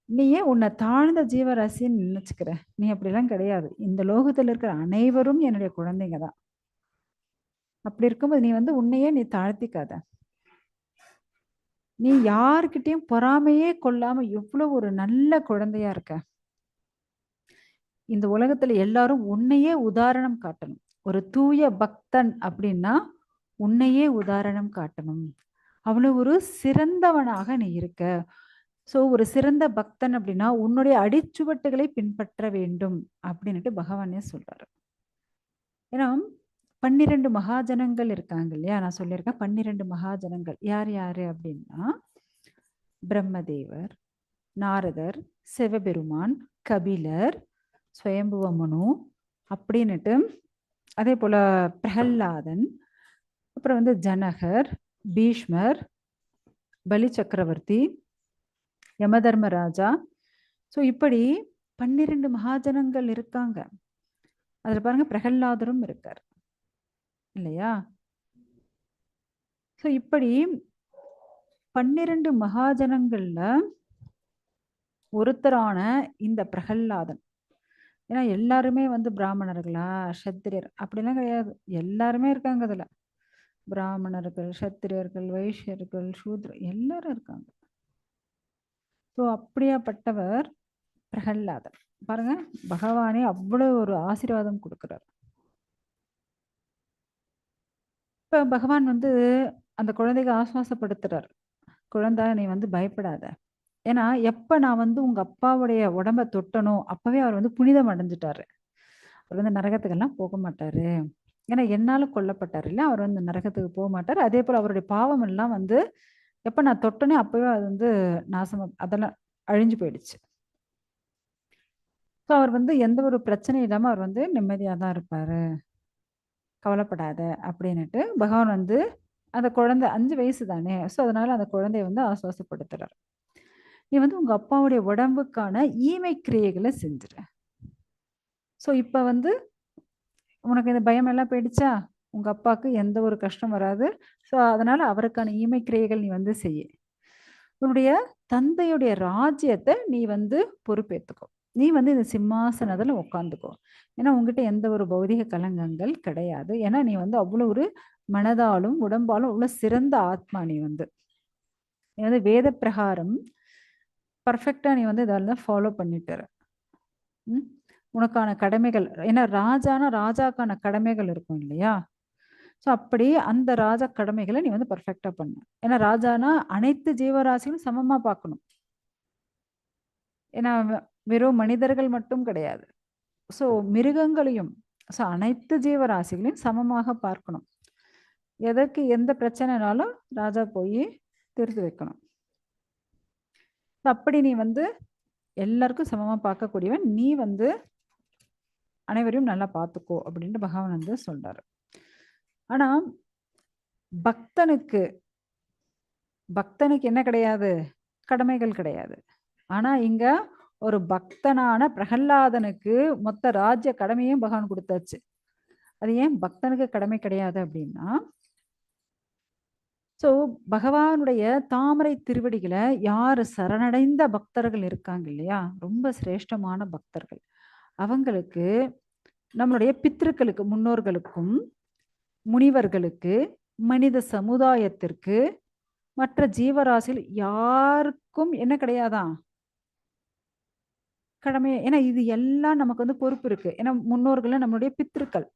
நீ ஏன் உன்னை தாழ்ந்த ஜீவராசின்னு நினைச்சுக்கிற? நீ அப்படிலாம் கிடையாது. இந்த லோகத்துல இருக்கிற அனைவரும் என்னுடைய குழந்தைங்க தான். அப்படி இருக்கும்போது நீ வந்து உன்னையே நீ தாழ்த்திக்காத. நீ யாருக்கிட்டையும் பொறாமையே கொள்ளாம எவ்வளவு ஒரு நல்ல குழந்தையா இருக்க. இந்த உலகத்துல எல்லாரும் உன்னையே உதாரணம் காட்டணும். ஒரு தூய பக்தன் அப்படின்னா உன்னையே உதாரணம் காட்டணும். அவ்வளவு ஒரு சிறந்தவனாக நீ இருக்க. ஸோ ஒரு சிறந்த பக்தன் அப்படின்னா உன்னுடைய அடிச்சுவட்டுகளை பின்பற்ற வேண்டும் அப்படின்னுட்டு பகவானே சொல்றாரு. ஏன்னா 12 மகாஜனங்கள் இருக்காங்க இல்லையா? நான் சொல்லியிருக்கேன் 12 மகாஜனங்கள். யார் யாரு அப்படின்னா பிரம்மதேவர், நாரதர், சிவபெருமான், கபிலர், ஸ்வயம்புவ மனு அப்படின்னுட்டு, அதே போல பிரகல்லாதன், அப்புறம் வந்து ஜனகர், பீஷ்மர், பலி சக்கரவர்த்தி, யமதர்மராஜா. ஸோ இப்படி 12 மகாஜனங்கள் இருக்காங்க. அதுல பாருங்க பிரகல்லாதரும் இருக்கார் இல்லையா? ஸோ இப்படி 12 மகாஜனங்கள்ல ஒருத்தரான இந்த பிரகல்லாதன். ஏன்னா எல்லாருமே வந்து பிராமணர்களா, சத்திரியர் அப்படிலாம் கிடையாது. எல்லாருமே இருக்காங்க அதுல. பிராமணர்கள், சத்திரியர்கள், வைஷ்யர்கள், சூத்ரர் எல்லாரும் இருக்காங்க. ஸோ அப்படியாப்பட்டவர் பிரகல்லாதர். பாருங்க பகவானே அவ்வளவு ஒரு ஆசீர்வாதம் கொடுக்கிறார். இப்ப பகவான் வந்து அந்த குழந்தைக்கு ஆசுவாசப்படுத்துறார். குழந்தை நீ வந்து பயப்படாத. ஏன்னா எப்ப நான் வந்து உங்க அப்பாவுடைய உடம்ப தொட்டனோ அப்பவே அவர் வந்து புனிதம் அடைஞ்சிட்டாரு. அவர் வந்து நரகத்துக்கெல்லாம் போக மாட்டாரு. ஏன்னா என்னால கொல்லப்பட்டாரு இல்ல, அவர் வந்து நரகத்துக்கு போக மாட்டார். அதே போல அவருடைய பாவம் எல்லாம் வந்து எப்ப நான் தொட்டனே அப்பவே அது வந்து நாசமா அதெல்லாம் அழிஞ்சு போயிடுச்சு. ஸோ அவர் வந்து எந்த ஒரு பிரச்சனையும் இல்லாம அவர் வந்து நிம்மதியா தான் இருப்பாரு. கவலைப்படாத அப்படின்னுட்டு பகவான் வந்து அந்த குழந்தை 5 வயசு தானே. ஸோ அதனால அந்த குழந்தைய வந்து ஆசுவாசப்படுத்துறார். நீ வந்து உங்க அப்பாவுடைய உடம்புக்கான ஈமை கிரியைகளை செஞ்சுற. ஸோ இப்ப வந்து உனக்கு இந்த பயம் எல்லாம் போயிடுச்சா? உங்க அப்பாவுக்கு எந்த ஒரு கஷ்டம் வராது. ஸோ அதனால அவருக்கான ஈமை கிரியைகள் நீ வந்து செய்ய. உன்னுடைய தந்தையுடைய ராஜ்யத்தை நீ வந்து பொறுப்பேற்றுக்கோ. நீ வந்து இந்த சிம்மாசனத்துல உட்காந்துக்கோ. ஏன்னா உங்ககிட்ட எந்த ஒரு பௌதிக கலங்கங்கள் கிடையாது. ஏன்னா நீ வந்து அவ்வளவு ஒரு மனதாலும் உடம்பாலும் அவ்வளவு சிறந்த ஆத்மா. நீ வந்து வேத பிரகாரம் பர்ஃபெக்டா நீ வந்து இதெல்லாம் ஃபாலோ பண்ணிட்டு ம்? உனக்கான கடமைகள், ஏன்னா ராஜானா ராஜாக்கான கடமைகள் இருக்கும் இல்லையா? ஸோ அப்படி அந்த ராஜா கடமைகளை நீ வந்து பர்ஃபெக்டா பண்ணு. ஏன்னா ராஜானா அனைத்து ஜீவராசிகளும் சமமா பார்க்கணும். ஏன்னா வெறும் மனிதர்கள் மட்டும் கிடையாது. ஸோ மிருகங்களையும், ஸோ அனைத்து ஜீவராசிகளையும் சமமாக பார்க்கணும். எதற்கு எந்த பிரச்சனைனாலும் ராஜா போய் தீர்த்து வைக்கணும். அப்படி நீ வந்து எல்லாருக்கும் சமமா பார்க்கக்கூடியவன். நீ வந்து அனைவரையும் நல்லா பார்த்துக்கோ அப்படின்ட்டு பகவான் வந்து சொல்றாரு. ஆனா பக்தனுக்கு பக்தனுக்கு என்ன கிடையாது? கடமைகள் கிடையாது. ஆனா இங்க ஒரு பக்தனான பிரகல்லாதனுக்கு மொத்த ராஜ்ய கடமையும் பகவான் கொடுத்தாச்சு. அது ஏன் பக்தனுக்கு கடமை கிடையாது அப்படின்னா, சோ பகவானுடைய தாமரை திருவடிகளை யாரு சரணடைந்த பக்தர்கள் இருக்காங்க இல்லையா, ரொம்ப சிரேஷ்டமான பக்தர்கள், அவங்களுக்கு நம்மளுடைய பித்ருக்களுக்கு, முன்னோர்களுக்கும், முனிவர்களுக்கு, மனித சமுதாயத்திற்கு, மற்ற ஜீவராசிகள் யாருக்கும் என்ன கிடையாதான் கடமை. ஏன்னா இது எல்லாம் நமக்கு வந்து பொறுப்பு இருக்கு. ஏன்னா முன்னோர்கள் நம்மளுடைய பித்ருக்கள்.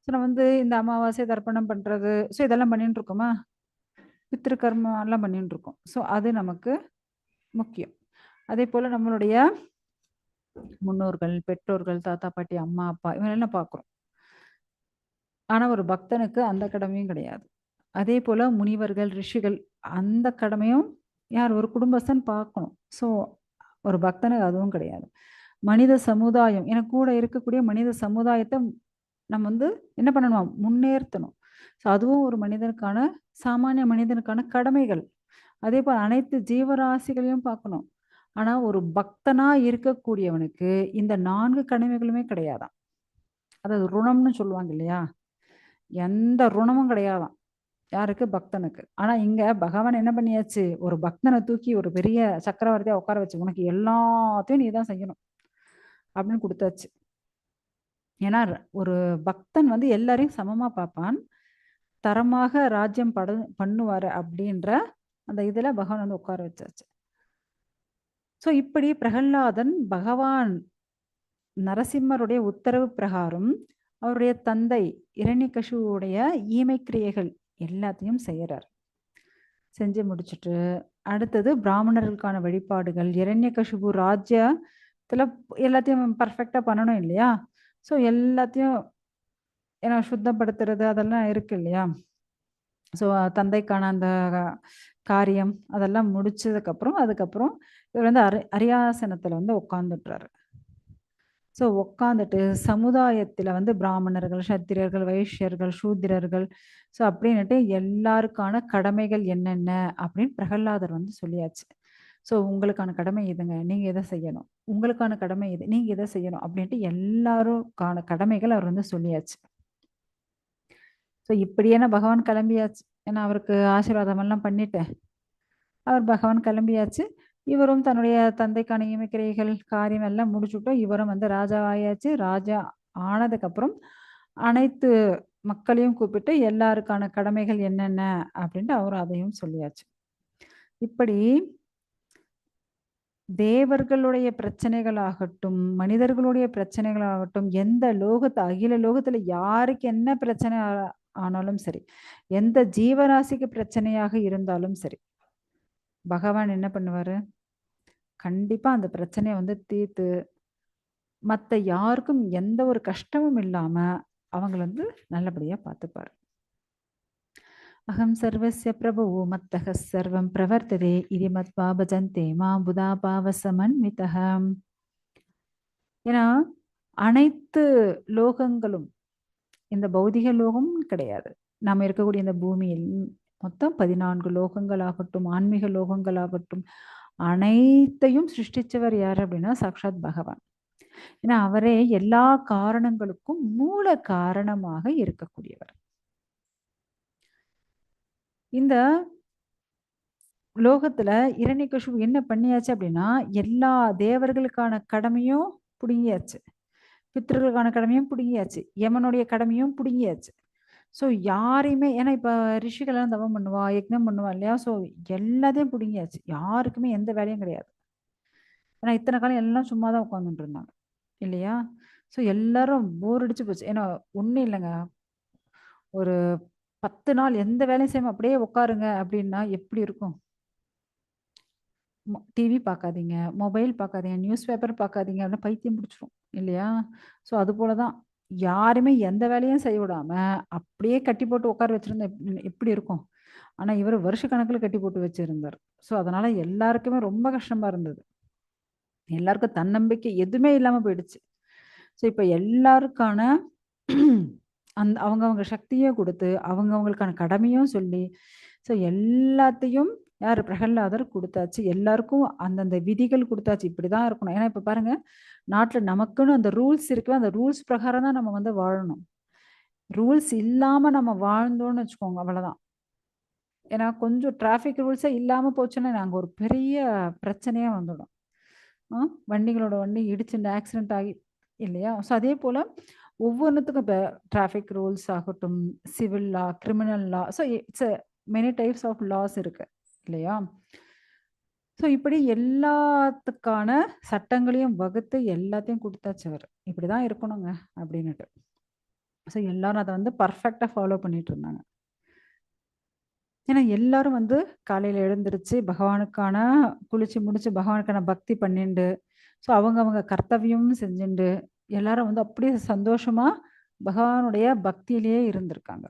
நம்ம வந்து இந்த அமாவாசை தர்ப்பணம் பண்றது, ஸோ இதெல்லாம் பண்ணிட்டு இருக்கோமா, பித்ருக்கர்மம் எல்லாம் பண்ணிட்டு இருக்கோம். ஸோ அது நமக்கு முக்கியம். அதே போல நம்மளுடைய முன்னோர்கள், பெற்றோர்கள், தாத்தா பாட்டி, அம்மா அப்பா இவங்களெல்லாம் பார்க்குறோம். ஆனா ஒரு பக்தனுக்கு அந்த கடமையும் கிடையாது. அதே போல முனிவர்கள், ரிஷிகள், அந்த கடமையும் யார் ஒரு குடும்பஸ்தன் பார்க்கணும். ஸோ ஒரு பக்தனுக்கு அதுவும் கிடையாது. மனித சமுதாயம், எனக்கு கூட இருக்கக்கூடிய மனித சமுதாயத்தை நம்ம வந்து என்ன பண்ணணும், முன்னேற்றணும். ஸோ அதுவும் ஒரு மனிதனுக்கான, சாமானிய மனிதனுக்கான கடமைகள். அதே போல் அனைத்து ஜீவராசிகளையும் பார்க்கணும். ஆனா ஒரு பக்தனா இருக்கக்கூடியவனுக்கு இந்த 4 கடமைகளுமே கிடையாதாம். அதாவது ருணம்னு சொல்லுவாங்க இல்லையா, எந்த ருணமும் கிடையாதாம் யாருக்கு, பக்தனுக்கு. ஆனா இங்க பகவான் என்ன பண்ணியாச்சு, ஒரு பக்தனை தூக்கி ஒரு பெரிய சக்கரவர்த்தியா உட்கார வச்சு, உனக்கு எல்லாத்தையும் நீ தான் செய்யணும் அப்படின்னு கொடுத்தாச்சு. ஏன்னா ஒரு பக்தன் வந்து எல்லாரையும் சமமா பார்ப்பான், தரமாக ராஜ்யம் பண்ணுவாரு அப்படின்ற அந்த இதுல பகவான் வந்து உட்கார வச்சாச்சு. ஸோ இப்படி பிரகல்லாதன் பகவான் நரசிம்மருடைய உத்தரவு பிரகாரம் அவருடைய தந்தை இரண்யகசிபுவுடைய ஈமை கிரியைகள் எல்லாத்தையும் செய்யறார். செஞ்சு முடிச்சுட்டு அடுத்தது பிராமணர்களுக்கான வழிபாடுகள், இரண்யகசிபு ராஜ்யத்துல எல்லாத்தையும் பர்ஃபெக்டா பண்ணணும் இல்லையா? ஸோ எல்லாத்தையும் ஏன்னா சுத்தப்படுத்துறது அதெல்லாம் இருக்கு இல்லையா? ஸோ தந்தைக்கான அந்த காரியம் அதெல்லாம் முடிச்சதுக்கப்புறம் அதுக்கப்புறம் இவர் வந்து அரியாசனத்தில் வந்து உட்காந்துட்டுறாரு. ஸோ உட்காந்துட்டு சமுதாயத்தில் வந்து பிராமணர்கள், சத்திரியர்கள், வைஷ்யர்கள், சூத்திரர்கள், ஸோ அப்படின்னுட்டு எல்லாருக்கான கடமைகள் என்னென்ன அப்படின்னு பிரகல்லாதர் வந்து சொல்லியாச்சு. ஸோ உங்களுக்கான கடமை இதுங்க, நீங்கள் எதை செய்யணும், உங்களுக்கான கடமை இது, நீங்கள் எதை செய்யணும் அப்படின்ட்டு எல்லாருக்கான கடமைகள் அவர் வந்து சொல்லியாச்சு. ஸோ இப்படியான பகவான் கிளம்பியாச்சு. ஏன்னா அவருக்கு ஆசீர்வாதம் எல்லாம் பண்ணிட்டேன், அவர் பகவான் கிளம்பியாச்சு. இவரும் தன்னுடைய தந்தைக்கான இமைக்கிரைகள் காரியம் எல்லாம் முடிச்சுட்டோம். இவரும் வந்து ராஜா ஆயாச்சு. ராஜா ஆனதுக்கப்புறம் அனைத்து மக்களையும் கூப்பிட்டு எல்லாருக்கான கடமைகள் என்னென்ன அப்படின்ட்டு அவரும் அதையும் சொல்லியாச்சு. இப்படி தேவர்களுடைய பிரச்சனைகளாகட்டும், மனிதர்களுடைய பிரச்சனைகளாகட்டும், எந்த லோகத்து அகில லோகத்துல யாருக்கு என்ன பிரச்சனை ஆனாலும் சரி, எந்த ஜீவராசிக்கு பிரச்சனையாக இருந்தாலும் சரி, பகவான் என்ன பண்ணுவாரு, கண்டிப்பா அந்த பிரச்சனையை வந்து தீர்த்து மற்ற யாருக்கும் எந்த ஒரு கஷ்டமும் இல்லாம அவங்களை வந்து நல்லபடியா பார்த்துப்பாரு. அகம் சர்வஸ்ய பிரபுவோ மத்தக சர்வம் பிரவர்த்ததே இது மத்வா பஜந்தே மா புதா பாவசமன்விதः. ஏன்னா அனைத்து லோகங்களும், இந்த பௌதிக லோகம் கிடையாது, நாம இருக்கக்கூடிய இந்த பூமியில் மொத்தம் 14 லோகங்களாகட்டும், ஆன்மீக லோகங்களாகட்டும், அனைத்தையும் சிருஷ்டிச்சவர் யார் அப்படின்னா சாக்ஷாத் பகவான். ஏன்னா அவரே எல்லா காரணங்களுக்கும் மூல காரணமாக இருக்கக்கூடியவர். இந்த லோகத்துல இரணியகசிபு என்ன பண்ணியாச்சு அப்படின்னா, எல்லா தேவர்களுக்கான கடமையும் புடுங்கியாச்சு. பித்ருக்களுக்கான கடமையும் புடுங்கியாச்சு. யமனுடைய கடமையும் புடுங்கியாச்சு. ஸோ யாரையுமே ஏன்னா இப்ப ரிஷிகள்லாம் தவம் பண்ணுவா, யக்ஞம் பண்ணுவா இல்லையா? ஸோ எல்லாத்தையும் புடுங்கியாச்சு. யாருக்குமே எந்த வேலையும் கிடையாது. ஏன்னா இத்தனை காலம் எல்லாம் சும்மா தான் உட்காந்துட்டு இருந்தாங்க. இல்லையா? ஸோ எல்லாரும் போர் அடிச்சு போச்சு. ஏன்னா ஒண்ணும் இல்லங்க. ஒரு 10 நாள் எந்த வேலையும் செய்யாம அப்படியே உட்காருங்க அப்படின்னா எப்படி இருக்கும்? டிவி பார்க்காதீங்க, மொபைல் பார்க்காதீங்க, நியூஸ் பேப்பர் பார்க்காதீங்க அப்படின்னா பைத்தியம் பிடிச்சிரும். இல்லையா? ஸோ அதுபோல தான். யாருமே எந்த வேலையும் செய்ய விடாம, அப்படியே கட்டி போட்டு உட்கார வச்சிருந்தா எப்படி இருக்கும்? ஆனா இவரு வருஷக்கணக்குல கட்டி போட்டு வச்சிருந்தாரு. ஸோ அதனால எல்லாருக்குமே ரொம்ப கஷ்டமா இருந்தது. எல்லாருக்கும் தன்னம்பிக்கை எதுவுமே இல்லாம போயிடுச்சு. ஸோ இப்ப எல்லாருக்கான அவங்கவங்க சக்திய குடுத்து, அவங்கவங்களுக்கான கடமையும் சொல்லி, ஸோ எல்லாத்தையும் யாரு பிரகலாதர் குடுத்தாச்சு. எல்லாருக்கும் அந்தந்த விதிகள் குடுத்தாச்சு. இப்படிதான் இருக்கணும். ஏன்னா இப்ப பாருங்க, நாட்டுல நமக்குன்னு அந்த ரூல்ஸ் இருக்கு. அந்த ரூல்ஸ் பிரகாரம் தான் நம்ம வந்து வாழணும். ரூல்ஸ் இல்லாம நம்ம வாழ்ந்தோம்னு வச்சுக்கோங்க, அவ்வளவுதான். ஏன்னா கொஞ்சம் டிராஃபிக் ரூல்ஸே இல்லாம போச்சுன்னா, அங்க ஒரு பெரிய பிரச்சனையே வந்துடும். ஆ வண்டிகளோட வண்டி இடிச்சுண்டு ஆக்சிடென்ட் ஆகி இல்லையா? ஸோ அதே போல ஒவ்வொன்னுத்துக்கும் இப்ப டிராஃபிக் ரூல்ஸ் ஆகட்டும், civil law, criminal law, so it's many types of laws இருக்கு. இல்லையா? ஸோ இப்படி எல்லாத்துக்கான சட்டங்களையும் வகுத்து எல்லாத்தையும் குடுத்தாச்சு அவரு. இப்படிதான் இருக்கணுங்க அப்படின்னுட்டு. ஸோ எல்லாரும் அத வந்து பெர்ஃபெக்ட்டா ஃபாலோ பண்ணிட்டு இருந்தாங்க. ஏன்னா எல்லாரும் வந்து காலையில எழுந்திருச்சு பகவானுக்கான குளிச்சு முடிச்சு பகவானுக்கான பக்தி பண்ணிண்டு, ஸோ அவங்கவங்க கர்த்தவியமும் செஞ்சுண்டு, எல்லாரும் வந்து அப்படியே சந்தோஷமா பகவானுடைய பக்தியிலேயே இருந்திருக்காங்க.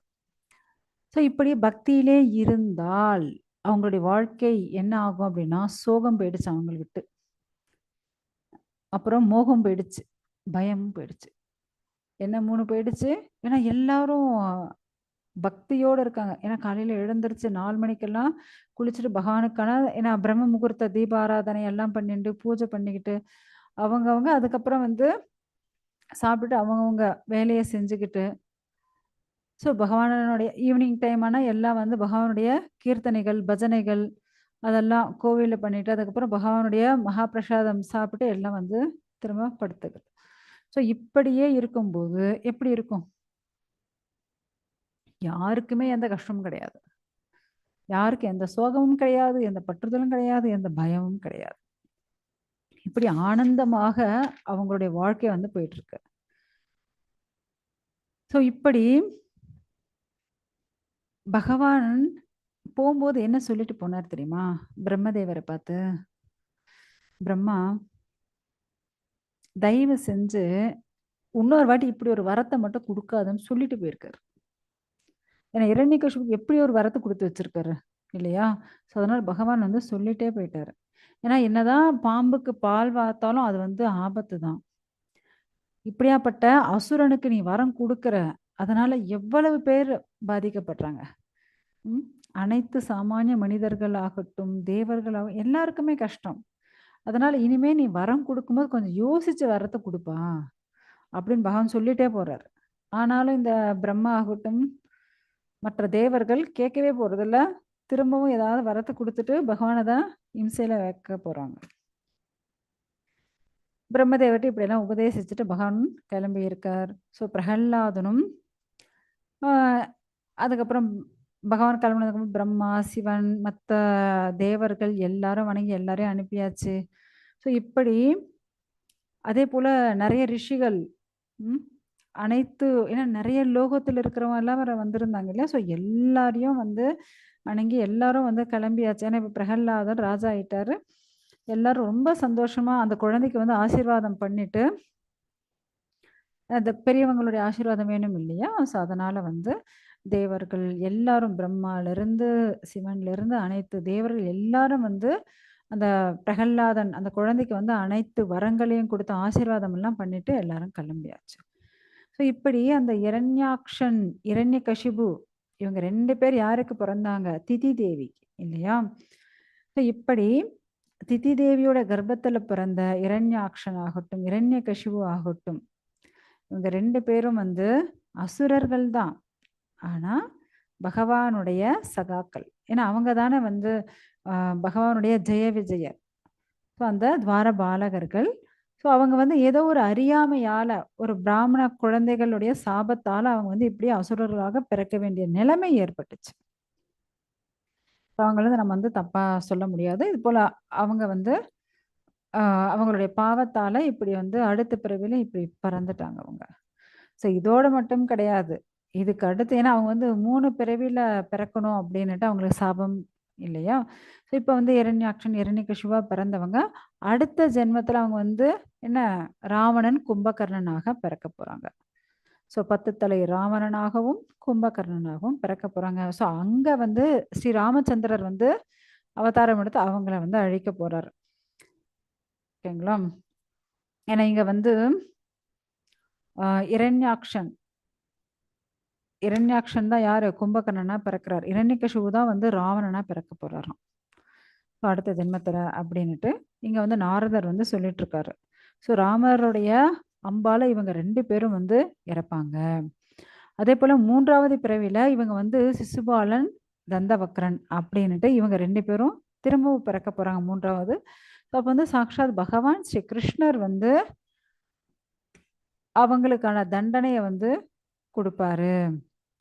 ஸோ இப்படி பக்தியிலே இருந்தால், அவங்களுடைய வாழ்க்கை என்ன ஆகும் அப்படின்னா, சோகம் போயிடுச்சு அவங்கள விட்டு. அப்புறம் மோகம் போயிடுச்சு. பயமும் போயிடுச்சு. என்ன 3 போயிடுச்சு? ஏன்னா எல்லாரும் பக்தியோட இருக்காங்க. ஏன்னா காலையில எழுந்திருச்சு 4 மணிக்கெல்லாம் குளிச்சுட்டு பகவானுக்கான ஏன்னா பிரம்ம முகூர்த்த தீபாராதனை எல்லாம் பண்ணிட்டு, பூஜை பண்ணிக்கிட்டு, அவங்கவங்க அதுக்கப்புறம் வந்து சாப்பிட்டுட்டு அவங்கவங்க வேலைய செஞ்சுக்கிட்டு, ஸோ பகவானுடைய ஈவினிங் டைம் ஆனா எல்லாம் வந்து பகவானுடைய கீர்த்தனைகள், பஜனைகள் அதெல்லாம் கோவில்ல பண்ணிட்டு, அதுக்கப்புறம் பகவானுடைய மகா பிரசாதம் சாப்பிட்டு எல்லாம் வந்து திரும்ப படுத்துக்கிறது. ஸோ இப்படியே இருக்கும்போது எப்படி இருக்கும்? யாருக்குமே எந்த கஷ்டமும் கிடையாது. யாருக்கும் எந்த சோகமும் கிடையாது, எந்த பற்றுதலும் கிடையாது, எந்த பயமும் கிடையாது. இப்படி ஆனந்தமாக அவங்களுடைய வாழ்க்கை வந்து போயிட்டு இருக்கு. ஸோ இப்படி பகவான் போம்போது என்ன சொல்லிட்டு போனார் தெரியுமா? பிரம்மதேவரை பார்த்து, பிரம்மா தயவு செஞ்சு இன்னொரு வாட்டி இப்படி ஒரு வரத்த மட்டும் குடுக்காதன்னு சொல்லிட்டு போயிருக்காரு. ஏன்னா இரண்யகசிபுக்கு எப்படி ஒரு வரத்த குடுத்து வச்சிருக்காரு இல்லையா? ஸோ அதனால பகவான் வந்து சொல்லிட்டே போயிட்டாரு. ஏன்னா என்னதான் பாம்புக்கு பால் வார்த்தாலும் அது வந்து ஆபத்து தான். இப்படியாப்பட்ட அசுரனுக்கு நீ வரம் குடுக்குற. அதனால எவ்வளவு பேர் பாதிக்கப்படுறாங்க. ம். அனைத்து சாமானிய மனிதர்கள் ஆகட்டும், எல்லாருக்குமே கஷ்டம். அதனால இனிமே நீ வரம் குடுக்கும்போது கொஞ்சம் யோசிச்சு வரத்த குடுப்பா. அப்படின்னு பகவான் சொல்லிட்டே போறாரு. ஆனாலும் இந்த பிரம்மா ஆகட்டும், மற்ற தேவர்கள் கேட்கவே போறதில்ல. திரும்பவும் ஏதாவது வரத்த குடுத்துட்டு பகவான தான் இம்சையில வைக்க போறாங்க. பிரம்மதேவர்ட்ட இப்படியெல்லாம் உபதேசிச்சுட்டு பகவான் கிளம்பி இருக்கார். ஸோ பிரகல்லாதனும் ஆ அதுக்கப்புறம் பகவான் கிளம்புனதுக்கப்புறம் பிரம்மா, சிவன், மத்த தேவர்கள் எல்லாரும் வணங்கி எல்லாரையும் அனுப்பியாச்சு. ஸோ இப்படி அதேபோல நெறைய ரிஷிகள் ம் அனைத்து ஏன்னா நெறைய லோகத்துல இருக்கிறவங்க எல்லாம் வேற வந்திருந்தாங்க இல்லையா? ஸோ எல்லாரையும் வந்து வணங்கி எல்லாரும் வந்து கிளம்பியாச்சு. ஏன்னா இப்ப பிரகல்லாதர் ராஜா ஆயிட்டாரு. எல்லாரும் ரொம்ப சந்தோஷமா அந்த குழந்தைக்கு வந்து ஆசீர்வாதம் பண்ணிட்டு, அந்த பெரியவங்களுடைய ஆசீர்வாதம் வேணும் இல்லையா? ஸோ அதனால வந்து தேவர்கள் எல்லாரும் பிரம்மாலருந்து, சிவன்லருந்து அனைத்து தேவர்கள் எல்லாரும் வந்து அந்த பிரகல்லாதன் அந்த குழந்தைக்கு வந்து அனைத்து வரங்களையும் குடுத்து ஆசீர்வாதம் எல்லாம் பண்ணிட்டு எல்லாரும் கிளம்பியாச்சு. ஸோ இப்படி அந்த இரண்யாக்ஷன், இரண்யகசிபு இவங்க 2 பேர் யாருக்கு பிறந்தாங்க? திதி தேவிக்கு இல்லையா? ஸோ இப்படி திதி தேவியோட கர்ப்பத்துல பிறந்த இரண்யாக்ஷன் ஆகட்டும், இரண்யகசிபு ஆகட்டும், இவங்க 2 பேரும் வந்து அசுரர்கள் தான். ஆனா, பகவானுடைய சகாக்கள். ஏன்னா அவங்க தானே வந்து பகவானுடைய ஜெய விஜயர். ஸோ அந்த துவார பாலகர்கள். ஸோ அவங்க வந்து ஏதோ ஒரு அறியாமையால, ஒரு பிராமண குழந்தைகளுடைய சாபத்தால அவங்க வந்து இப்படி அசுரர்களாக பிறக்க வேண்டிய நிலைமை ஏற்பட்டுச்சு. அவங்கள நம்ம வந்து தப்பா சொல்ல முடியாது. இது போல அவங்க வந்து அவங்களுடைய பாவத்தால இப்படி வந்து அடுத்த பிறவில இப்படி பிறந்துட்டாங்க அவங்க. ஸோ இதோட மட்டும் கிடையாது. இதுக்கு அடுத்து ஏன்னா அவங்க வந்து 3 பிறவில பிறக்கணும் அப்படின்னுட்டு அவங்களுக்கு சாபம் இல்லையா? ஸோ இப்ப வந்து இரண்யாக்ஷன், இரண்யகசிபுவா பிறந்தவங்க, அடுத்த ஜென்மத்தில அவங்க வந்து என்ன ராவணன், கும்பகர்ணனாக பிறக்க போறாங்க. ஸோ 10 தலை ராவணனாகவும், கும்பகர்ணனாகவும் பிறக்க போறாங்க. ஸோ அங்க வந்து ஸ்ரீ ராமச்சந்திரர் வந்து அவதாரம் எடுத்து அவங்கள வந்து அழிக்க போறாரு. ஓகேங்களா? ஏன்னா இங்க வந்து இரண்யாக்ஷன் இரண்யாக்ஷன் தான் யாரு? கும்பகர்ணனா பிறக்கிறார். இரண்யகசிபு தான் வந்து ராவணனா பிறக்க போறாராம். அடுத்த ஜென்மத்துல அப்படின்னுட்டு இங்க வந்து நாரதர் வந்து சொல்லிட்டு இருக்காரு. ஸோ ராமருடைய அம்பால இவங்க 2 பேரும் வந்து இறப்பாங்க. அதே போல 3வது பிறவில இவங்க வந்து சிசுபாலன், தந்தவக்ரன் அப்படின்னுட்டு இவங்க 2 பேரும் திரும்பவும் பிறக்க போறாங்க 3வது. அப்ப வந்து சாக்ஷாத் பகவான் ஸ்ரீ கிருஷ்ணர் வந்து அவங்களுக்கான தண்டனைய வந்து குடுப்பாரு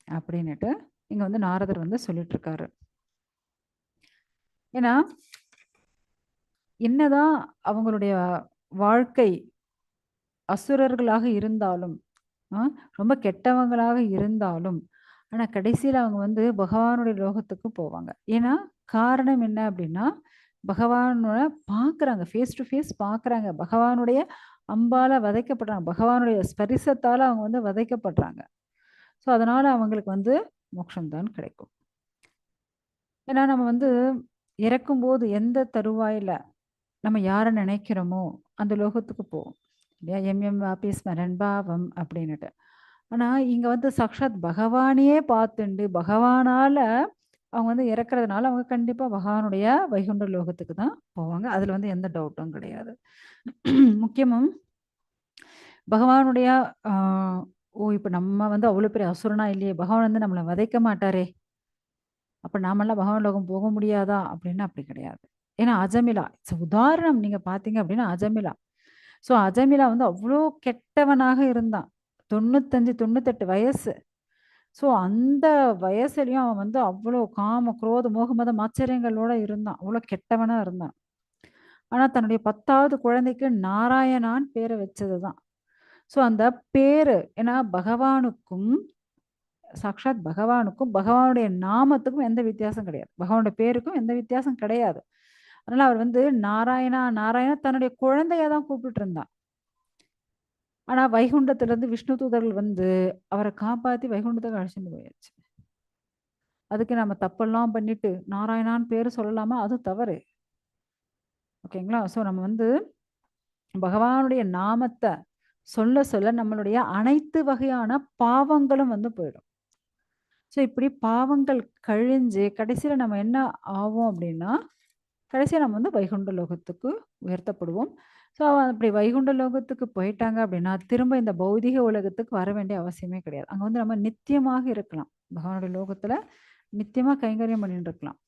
அப்படின்னுட்டு இங்க வந்து நாரதர் வந்து சொல்லிட்டு இருக்காரு. ஏன்னா என்னதான் அவங்களுடைய வாழ்க்கை அசுரர்களாக இருந்தாலும், ரொம்ப கெட்டவங்களாக இருந்தாலும், ஆனா கடைசியில அவங்க வந்து பகவானுடைய லோகத்துக்கு போவாங்க. ஏன்னா, காரணம் என்ன அப்படின்னா, பகவான பார்க்குறாங்க. ஃபேஸ் டு ஃபேஸ் பார்க்குறாங்க. பகவானுடைய அம்பால வதைக்கப்படுறாங்க. பகவானுடைய ஸ்பரிசத்தால அவங்க வந்து வதைக்கப்படுறாங்க. ஸோ, அதனால அவங்களுக்கு வந்து மோட்சம் தான் கிடைக்கும். ஏன்னா, நம்ம வந்து இறக்கும்போது எந்த தருவாயில நம்ம யார நினைக்கிறோமோ, அந்த லோகத்துக்கு போவோம். இல்லையா? "எம் எம் வாபி ஸ்மரன் பாவம்" அப்படின்னுட்டு. ஆனா, இங்க வந்து சாக்ஷாத் பகவானையே பார்த்துண்டு, பகவானால அவங்க வந்து இறக்குறதுனால, அவங்க கண்டிப்பா பகவானுடைய வைகுண்ட லோகத்துக்கு தான் போவாங்க. அதுல வந்து எந்த டவுட்டும் கிடையாது. முக்கியமும் பகவானுடைய ஆ ஓ! இப்ப நம்ம வந்து அவ்வளோ பெரிய அசுரனா இல்லையே! பகவான் வந்து நம்மள வதைக்க மாட்டாரே! அப்ப நாமெல்லாம் பகவான் லோகம் போக முடியாதா? அப்டின்னா அப்படி கிடையாது. ஏன்னா அஜமிலா உதாரணம் நீங்க பார்த்தீங்க அப்படின்னா அஜமிலா. ஸோ அஜமிலா வந்து அவ்ளோ கெட்டவனாக இருந்தான். 95, 98 வயசு. ஸோ அந்த வயசுலயும் அவன் வந்து அவ்ளோ காம, குரோத, மோக, மதம், ஆச்சரியங்களோட இருந்தான். அவ்ளோ கெட்டவனா இருந்தான். ஆனா தன்னுடைய 10வது குழந்தைக்கு நாராயணான்னு பேர வச்சது தான். ஸோ அந்த பேரு ஏன்னா பகவானுக்கும் சாக்ஷாத் பகவானுக்கும், பகவானுடைய நாமத்துக்கும் எந்த வித்தியாசம் கிடையாது. பகவானுடைய பேருக்கும் எந்த வித்தியாசம் கிடையாது. அதனால அவர் வந்து நாராயணா, நாராயணா தன்னுடைய குழந்தையா தான் கூப்பிட்டுட்டு இருந்தான். ஆனா வைகுண்டத்திலிருந்து விஷ்ணு தூதர்கள் வந்து அவர காப்பாத்தி வைகுண்டத்துக்கு அழைச்சுட்டு போயாச்சு. அதுக்கு நம்ம தப்பெல்லாம் பண்ணிட்டு நாராயணான்னு பேரு சொல்லலாமா? அது தவறு. ஓகேங்களா? ஸோ நம்ம வந்து பகவானுடைய நாமத்த சொல்ல சொல்ல நம்மளுடைய அனைத்து வகையான பாவங்களும் வந்து போயிடும். ஸோ இப்படி பாவங்கள் கழிஞ்சு கடைசியில நம்ம என்ன ஆவோம் அப்படின்னா, கடைசியா நம்ம வந்து வைகுண்ட லோகத்துக்கு உயர்த்தப்படுவோம். ஸோ அப்படி வைகுண்ட லோகத்துக்கு போயிட்டாங்க அப்படின்னா, திரும்ப இந்த பௌதிக உலகத்துக்கு வர வேண்டிய அவசியமே கிடையாது. அங்க வந்து நம்ம நித்தியமாக இருக்கலாம். பகவானுடைய லோகத்துல நித்தியமா கைங்கரியம் பண்ணிட்டு இருக்கலாம்.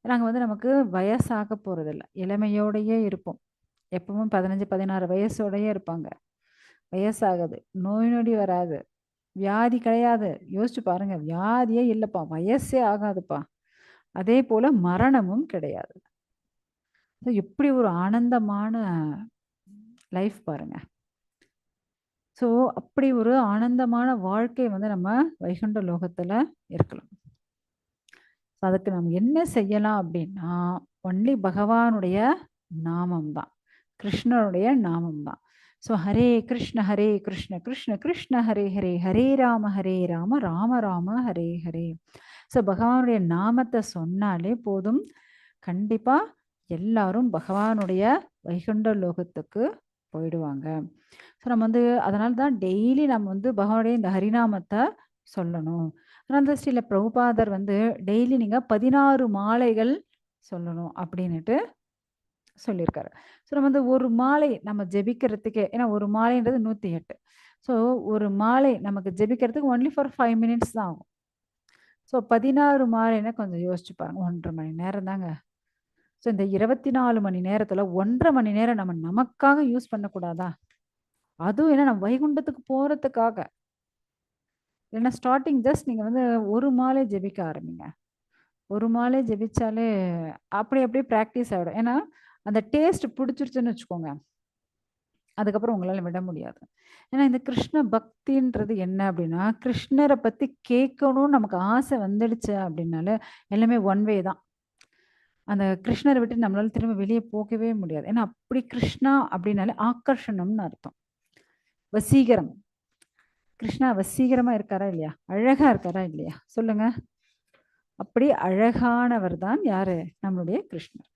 ஏன்னா அங்க வந்து நமக்கு வயசாக போறதில்ல. இளமையோடையே இருப்போம். எப்பவும் 15, 16 வயசோடயே இருப்பாங்க. வயசாகாது. நோய் நொடி வராது. வியாதி கிடையாது. யோசிச்சு பாருங்க. வியாதியே இல்லப்பா. வயசே ஆகாதுப்பா. அதே போல மரணமும் கிடையாது. எப்படி ஒரு ஆனந்தமான லைஃப் பாருங்க. ஸோ அப்படி ஒரு ஆனந்தமான வாழ்க்கை வந்து நம்ம வைகுண்ட லோகத்துல இருக்கலாம். அதுக்கு நம்ம என்ன செய்யலாம் அப்படின்னா, ஒன்லி பகவானுடைய நாமம் தான். கிருஷ்ணருடைய நாமம் தான். ஸோ ஹரே கிருஷ்ண கிருஷ்ண கிருஷ்ண ஹரே ஹரே ஹரே ராம ராம ராம ஹரே ஹரே. ஸோ பகவானுடைய நாமத்தை சொன்னாலே போதும். கண்டிப்பா எல்லாரும் பகவானுடைய வைகுண்ட லோகத்துக்கு போயிடுவாங்க. ஸோ நம்ம வந்து அதனால தான் டெய்லி நம்ம வந்து பகவானுடைய இந்த ஹரிநாமத்தை சொல்லணும். அதனால தான் ஸ்ரீல பிரபுபாதர் வந்து டெய்லி நீங்க 16 மாலைகள் சொல்லணும் அப்படின்னுட்டு சொல்லியிருக்காரு. ஸோ நம்ம வந்து ஒரு மாலை நம்ம ஜெபிக்கிறதுக்கே ஏன்னா ஒரு மாலைன்றது 108. ஸோ ஒரு மாலை நமக்கு ஜெபிக்கிறதுக்கு ஒன்லி ஃபார் 5 மினிட்ஸ் தான் ஆகும். ஸோ 16 மாலைன்னா கொஞ்சம் யோசிச்சு பாருங்க. 1 1/2 மணி நேரம் தாங்க. ஸோ இந்த 24 மணி நேரத்துல 1.5 மணி நேரம் நம்ம நமக்காக யூஸ் பண்ணக்கூடாதா? அதுவும் என்ன, நம்ம வைகுண்டத்துக்கு போறதுக்காக. ஏன்னா ஸ்டார்ட்டிங் ஜஸ்ட் நீங்க வந்து ஒரு மாலை ஜெபிக்க ஆரம்பிங்க. ஒரு மாலை ஜெபிச்சாலே அப்படி அப்படியே பிராக்டிஸ் ஆயிடும். ஏன்னா அந்த டேஸ்ட் பிடிச்சிருச்சுன்னு வச்சுக்கோங்க, அதுக்கப்புறம் உங்களால விட முடியாது. ஏன்னா இந்த கிருஷ்ண பக்தின்றது என்ன அப்படின்னா, கிருஷ்ணரை பத்தி கேட்கணும்னு நமக்கு ஆசை வந்துடுச்சு அப்படின்னாலே எல்லாமே ஒன் வே தான். அந்த கிருஷ்ணரை விட்டு நம்மளால திரும்ப வெளியே போகவே முடியாது. ஏன்னா அப்படி கிருஷ்ணா அப்படின்னாலே ஆக்கர்ஷணம்னு அர்த்தம். வசீகரம். கிருஷ்ணா வசீகரமா இருக்காரா இல்லையா? அழகா இருக்காரா இல்லையா? சொல்லுங்க. அப்படி அழகானவர் தான் யாரு? நம்மளுடைய கிருஷ்ணர்.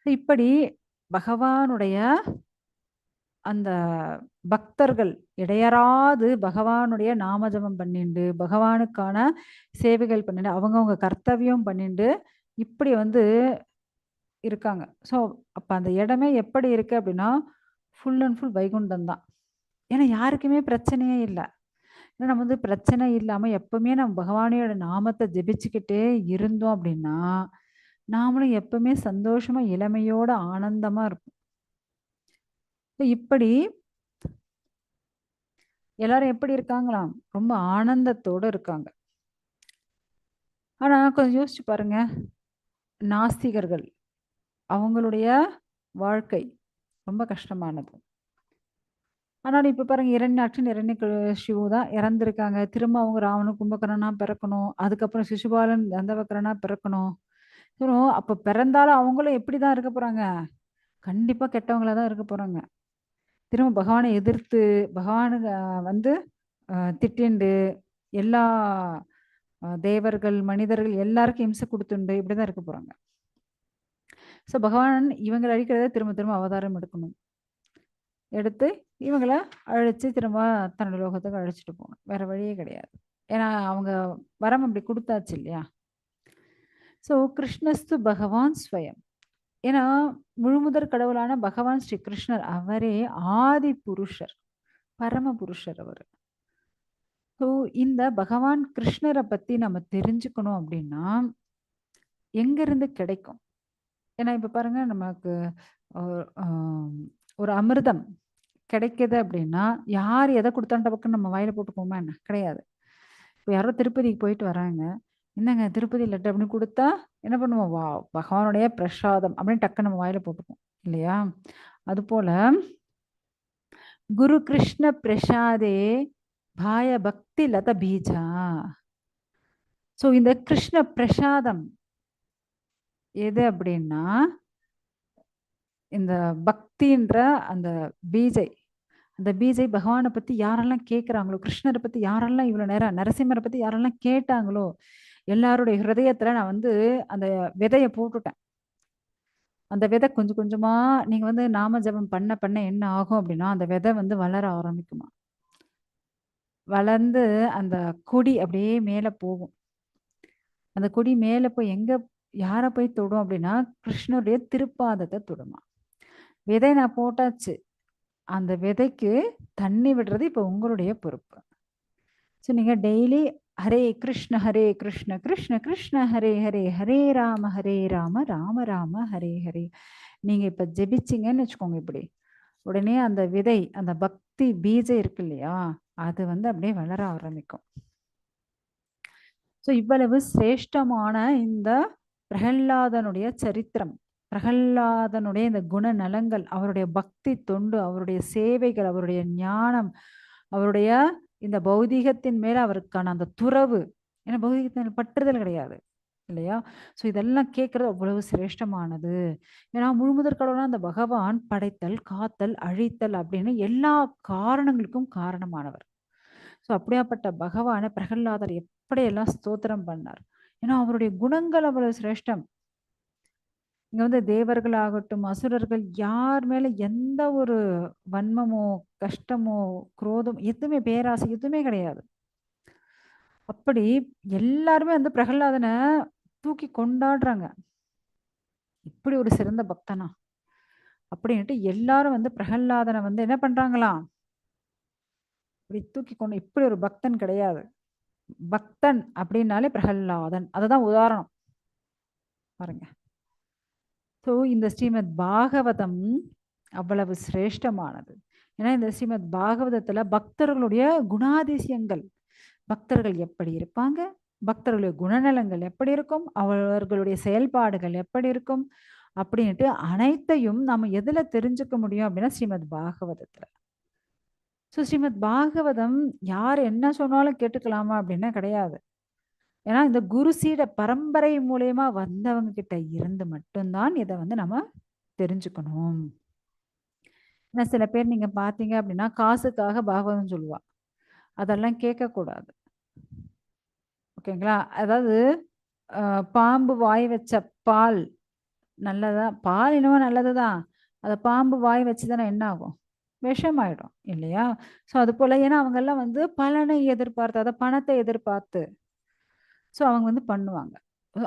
இப்படி பகவானுடைய அந்த பக்தர்கள் இடையறாது பகவானுடைய நாமஜபம் பண்ணிண்டு, பகவானுக்கான சேவைகள் பண்ணிண்டு, அவங்கவங்க கர்த்தவியம் பண்ணிண்டு இப்படி வந்து இருக்காங்க. ஸோ அப்ப அந்த இடமே எப்படி இருக்கு அப்படின்னா, ஃபுல் அண்ட் ஃபுல் வைகுண்டம் தான். ஏன்னா யாருக்குமே பிரச்சனையே இல்ல. ஏன்னா நம்ம வந்து பிரச்சனை இல்லாம எப்பவுமே நம்ம பகவானோட நாமத்தை ஜெபிச்சுக்கிட்டே இருந்தோம் அப்படின்னா, நாமளும் எப்பவுமே சந்தோஷமா, இளமையோட, ஆனந்தமா இருப்போம். இப்படி எல்லாரும் எப்படி இருக்காங்களாம்? ரொம்ப ஆனந்தத்தோட இருக்காங்க. ஆனா கொஞ்சம் யோசிச்சு பாருங்க. நாஸ்திகர்கள், அவங்களுடைய வாழ்க்கை ரொம்ப கஷ்டமானது. ஆனாலும் இப்ப பாருங்க, இரண்யாட்சன், இரண்யகசிபு தான் இறந்திருக்காங்க. திரும்ப அவங்க ராவணன், கும்பகர்ணனா பிறக்கணும். அதுக்கப்புறம் சிசுபாலன், தந்தவக்கரனா பிறக்கணும். அப்ப பிறந்தாலும் அவங்களும் எப்படிதான் இருக்க போறாங்க? கண்டிப்பா கெட்டவங்களா தான் இருக்க போறாங்க. திரும்ப பகவானை எதிர்த்து, பகவானுக்கு வந்து திட்டிண்டு, எல்லா தேவர்கள், மனிதர்கள் எல்லாருக்கும் இம்சை குடுத்துண்டு இப்படிதான் இருக்க போறாங்க. ஸோ பகவான் இவங்கள அழிக்கிறத திரும்ப திரும்ப அவதாரம் எடுக்கணும். எடுத்து இவங்கள அழிச்சு திரும்ப தன்னோட லோகத்துக்கு அழைச்சிட்டு போகணும். வேற வழியே கிடையாது. ஏன்னா அவங்க வரம் அப்படி குடுத்தாச்சு இல்லையா? ஸோ கிருஷ்ணஸ்து பகவான் ஸ்வயம். ஏன்னா முழுமுதற் கடவுளான பகவான் ஸ்ரீ கிருஷ்ணர் அவரே ஆதி புருஷர், பரம புருஷர் அவரு. ஸோ இந்த பகவான் கிருஷ்ணரை பத்தி நம்ம தெரிஞ்சுக்கணும் அப்படின்னா எங்கிருந்து கிடைக்கும்? ஏன்னா இப்ப பாருங்க, நமக்கு ஒரு அமிர்தம் கிடைக்குது அப்படின்னா யார் எதை கொடுத்தான்ற பக்கம் நம்ம வாயில போட்டுக்கோமா என்ன? கிடையாது. இப்போ யாரோ திருப்பதிக்கு போயிட்டு வராங்க, என்னங்க திருப்பதி லட்டு அப்படின்னு கொடுத்தா என்ன பண்ணுவோம்? வா, பகவானுடைய பிரசாதம் அப்படின்னு டக்கு நம்ம வாயில போட்டுப்போம் இல்லையா? அது போல குரு கிருஷ்ண பிரசாதே பாய பக்தி லத பீஜா. ஸோ இந்த கிருஷ்ண பிரசாதம் எது அப்படின்னா, இந்த பக்தின்ற அந்த பீஜை, அந்த பீஜை பகவானை பத்தி யாரெல்லாம் கேட்குறாங்களோ, கிருஷ்ணரை பத்தி யாரெல்லாம் இவ்வளோ நேரம், நரசிம்மரை பத்தி யாரெல்லாம் கேட்டாங்களோ, எல்லாருடைய ஹிருதயத்துல நான் வந்து அந்த விதைய போட்டுட்டேன். அந்த விதை கொஞ்சம் கொஞ்சமா நீங்க வந்து நாம ஜபம் பண்ண பண்ண என்ன ஆகும் அப்படின்னா, அந்த விதை வந்து வளர ஆரம்பிக்குமா. வளர்ந்து அந்த கொடி அப்படியே மேல போகும். அந்த கொடி மேல போய் எங்க, யாரை போய் தொடும் அப்படின்னா, கிருஷ்ணருடைய திருப்பாதத்தை தொடுமா. விதை நான் போட்டாச்சு. அந்த விதைக்கு தண்ணி விடுறது இப்ப உங்களுடைய பொறுப்பு. ஸோ நீங்க டெய்லி ஹரே கிருஷ்ண கிருஷ்ண கிருஷ்ண ஹரே ஹரே, ஹரே ராம ராம ராம ஹரே ஹரே. நீங்க இப்ப ஜெபிச்சிங்கன்னு வச்சுக்கோங்க இப்படி, உடனே அந்த விதை, அந்த பக்தி பீஜம் இருக்கு இல்லையா, அது வந்து அப்படியே வளர ஆரம்பிக்கும். ஸோ இவ்வளவு சிரேஷ்டமான இந்த பிரகல்லாதனுடைய சரித்திரம், பிரகல்லாதனுடைய இந்த குணநலங்கள், அவருடைய பக்தி தொண்டு, அவருடைய சேவைகள், அவருடைய ஞானம், அவருடைய இந்த பௌதீகத்தின் மேல அவருக்கான அந்த துறவு. ஏன்னா பௌதீகத்தின் பற்றுதல் கிடையாது இல்லையா? ஸோ இதெல்லாம் கேட்கறது அவ்வளவு சிரேஷ்டமானது. ஏன்னா முழுமுதற் கடவுளான அந்த பகவான் படைத்தல், காத்தல், அழித்தல் அப்படின்னு எல்லா காரணங்களுக்கும் காரணமானவர். ஸோ அப்படியாப்பட்ட பகவானை பிரகல்லாதர் எப்படியெல்லாம் ஸ்தோத்திரம் பண்ணார். ஏன்னா அவருடைய குணங்கள் அவ்வளவு சிரேஷ்டம். இங்க வந்து தேவர்களாகட்டும், அசுரர்கள் யார் மேல எந்த ஒரு வன்மமோ, கஷ்டமோ, குரோதம் எதுவுமே, பேராசை எதுவுமே கிடையாது. அப்படி எல்லாருமே வந்து பிரகல்லாதனை தூக்கி கொண்டாடுறாங்க. இப்படி ஒரு சிறந்த பக்தனா அப்படின்ட்டு எல்லாரும் வந்து பிரகல்லாதனை வந்து என்ன பண்றாங்களாம்? இப்படி தூக்கி கொண்டு, இப்படி ஒரு பக்தன் கிடையாது. பக்தன் அப்படின்னாலே பிரகல்லாதன். அதுதான் உதாரணம் பாருங்க. ஸோ இந்த ஸ்ரீமத் பாகவதம் அவ்வளவு சிரேஷ்டமானது. ஏன்னா இந்த ஸ்ரீமத் பாகவதத்துல பக்தர்களுடைய குணாதிசயங்கள், பக்தர்கள் எப்படி இருப்பாங்க, பக்தர்களுடைய குணநலங்கள் எப்படி இருக்கும், அவர்களுடைய செயல்பாடுகள் எப்படி இருக்கும் அப்படின்ட்டு அனைத்தையும் நம்ம எதுல தெரிஞ்சுக்க முடியும் அப்படின்னா ஸ்ரீமத் பாகவதத்துல. ஸோ ஸ்ரீமத் பாகவதம் யார் என்ன சொன்னாலும் கேட்டுக்கலாமா அப்படின்னா கிடையாது. ஏன்னா இந்த குரு சீட பரம்பரை மூலியமா வந்தவங்க கிட்ட இருந்து மட்டும்தான் இதை வந்து நம்ம தெரிஞ்சுக்கணும். ஏன்னா சில பேர் நீங்க பாத்தீங்க அப்படின்னா காசுக்காக பாகவதம் சொல்லுவா, அதெல்லாம் கேட்கக்கூடாது. ஓகேங்களா? அதாவது பாம்பு வாய் வச்ச பால் நல்லதா, பால் என்னவோ நல்லதுதான், அதை பாம்பு வாய் வச்சுதானே என்ன ஆகும், விஷமாயிடும் இல்லையா? ஸோ அது போல ஏன்னா அவங்க எல்லாம் வந்து பலனை எதிர்பார்த்து, அதை பணத்தை எதிர்பார்த்து ஸோ அவங்க வந்து பண்ணுவாங்க.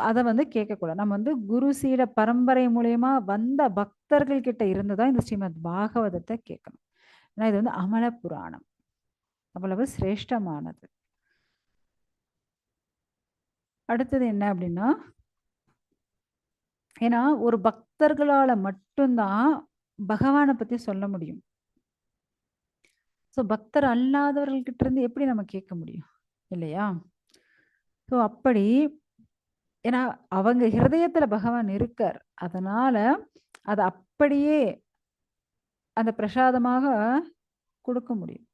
அதை வந்து கேட்கக்கூடாது. நம்ம வந்து குரு சீட பரம்பரை மூலியமா வந்த பக்தர்கள் கிட்ட இருந்துதான் இந்த ஸ்ரீமத் பாகவதத்தை கேட்கணும். ஏன்னா இது வந்து அமல புராணம், அவ்வளவு சிரேஷ்டமானது. அடுத்தது என்ன அப்படின்னா, ஏன்னா ஒரு பக்தர்களால மட்டும்தான் பகவானை பத்தி சொல்ல முடியும். ஸோ பக்தர் அல்லாதவர்கள்கிட்ட இருந்து எப்படி நம்ம கேட்க முடியும் இல்லையா? ஸோ அப்படி ஏன்னா அவங்க ஹிருதயத்துல பகவான் இருக்கார், அதனால அதை அப்படியே அந்த பிரசாதமாக கொடுக்க முடியும்.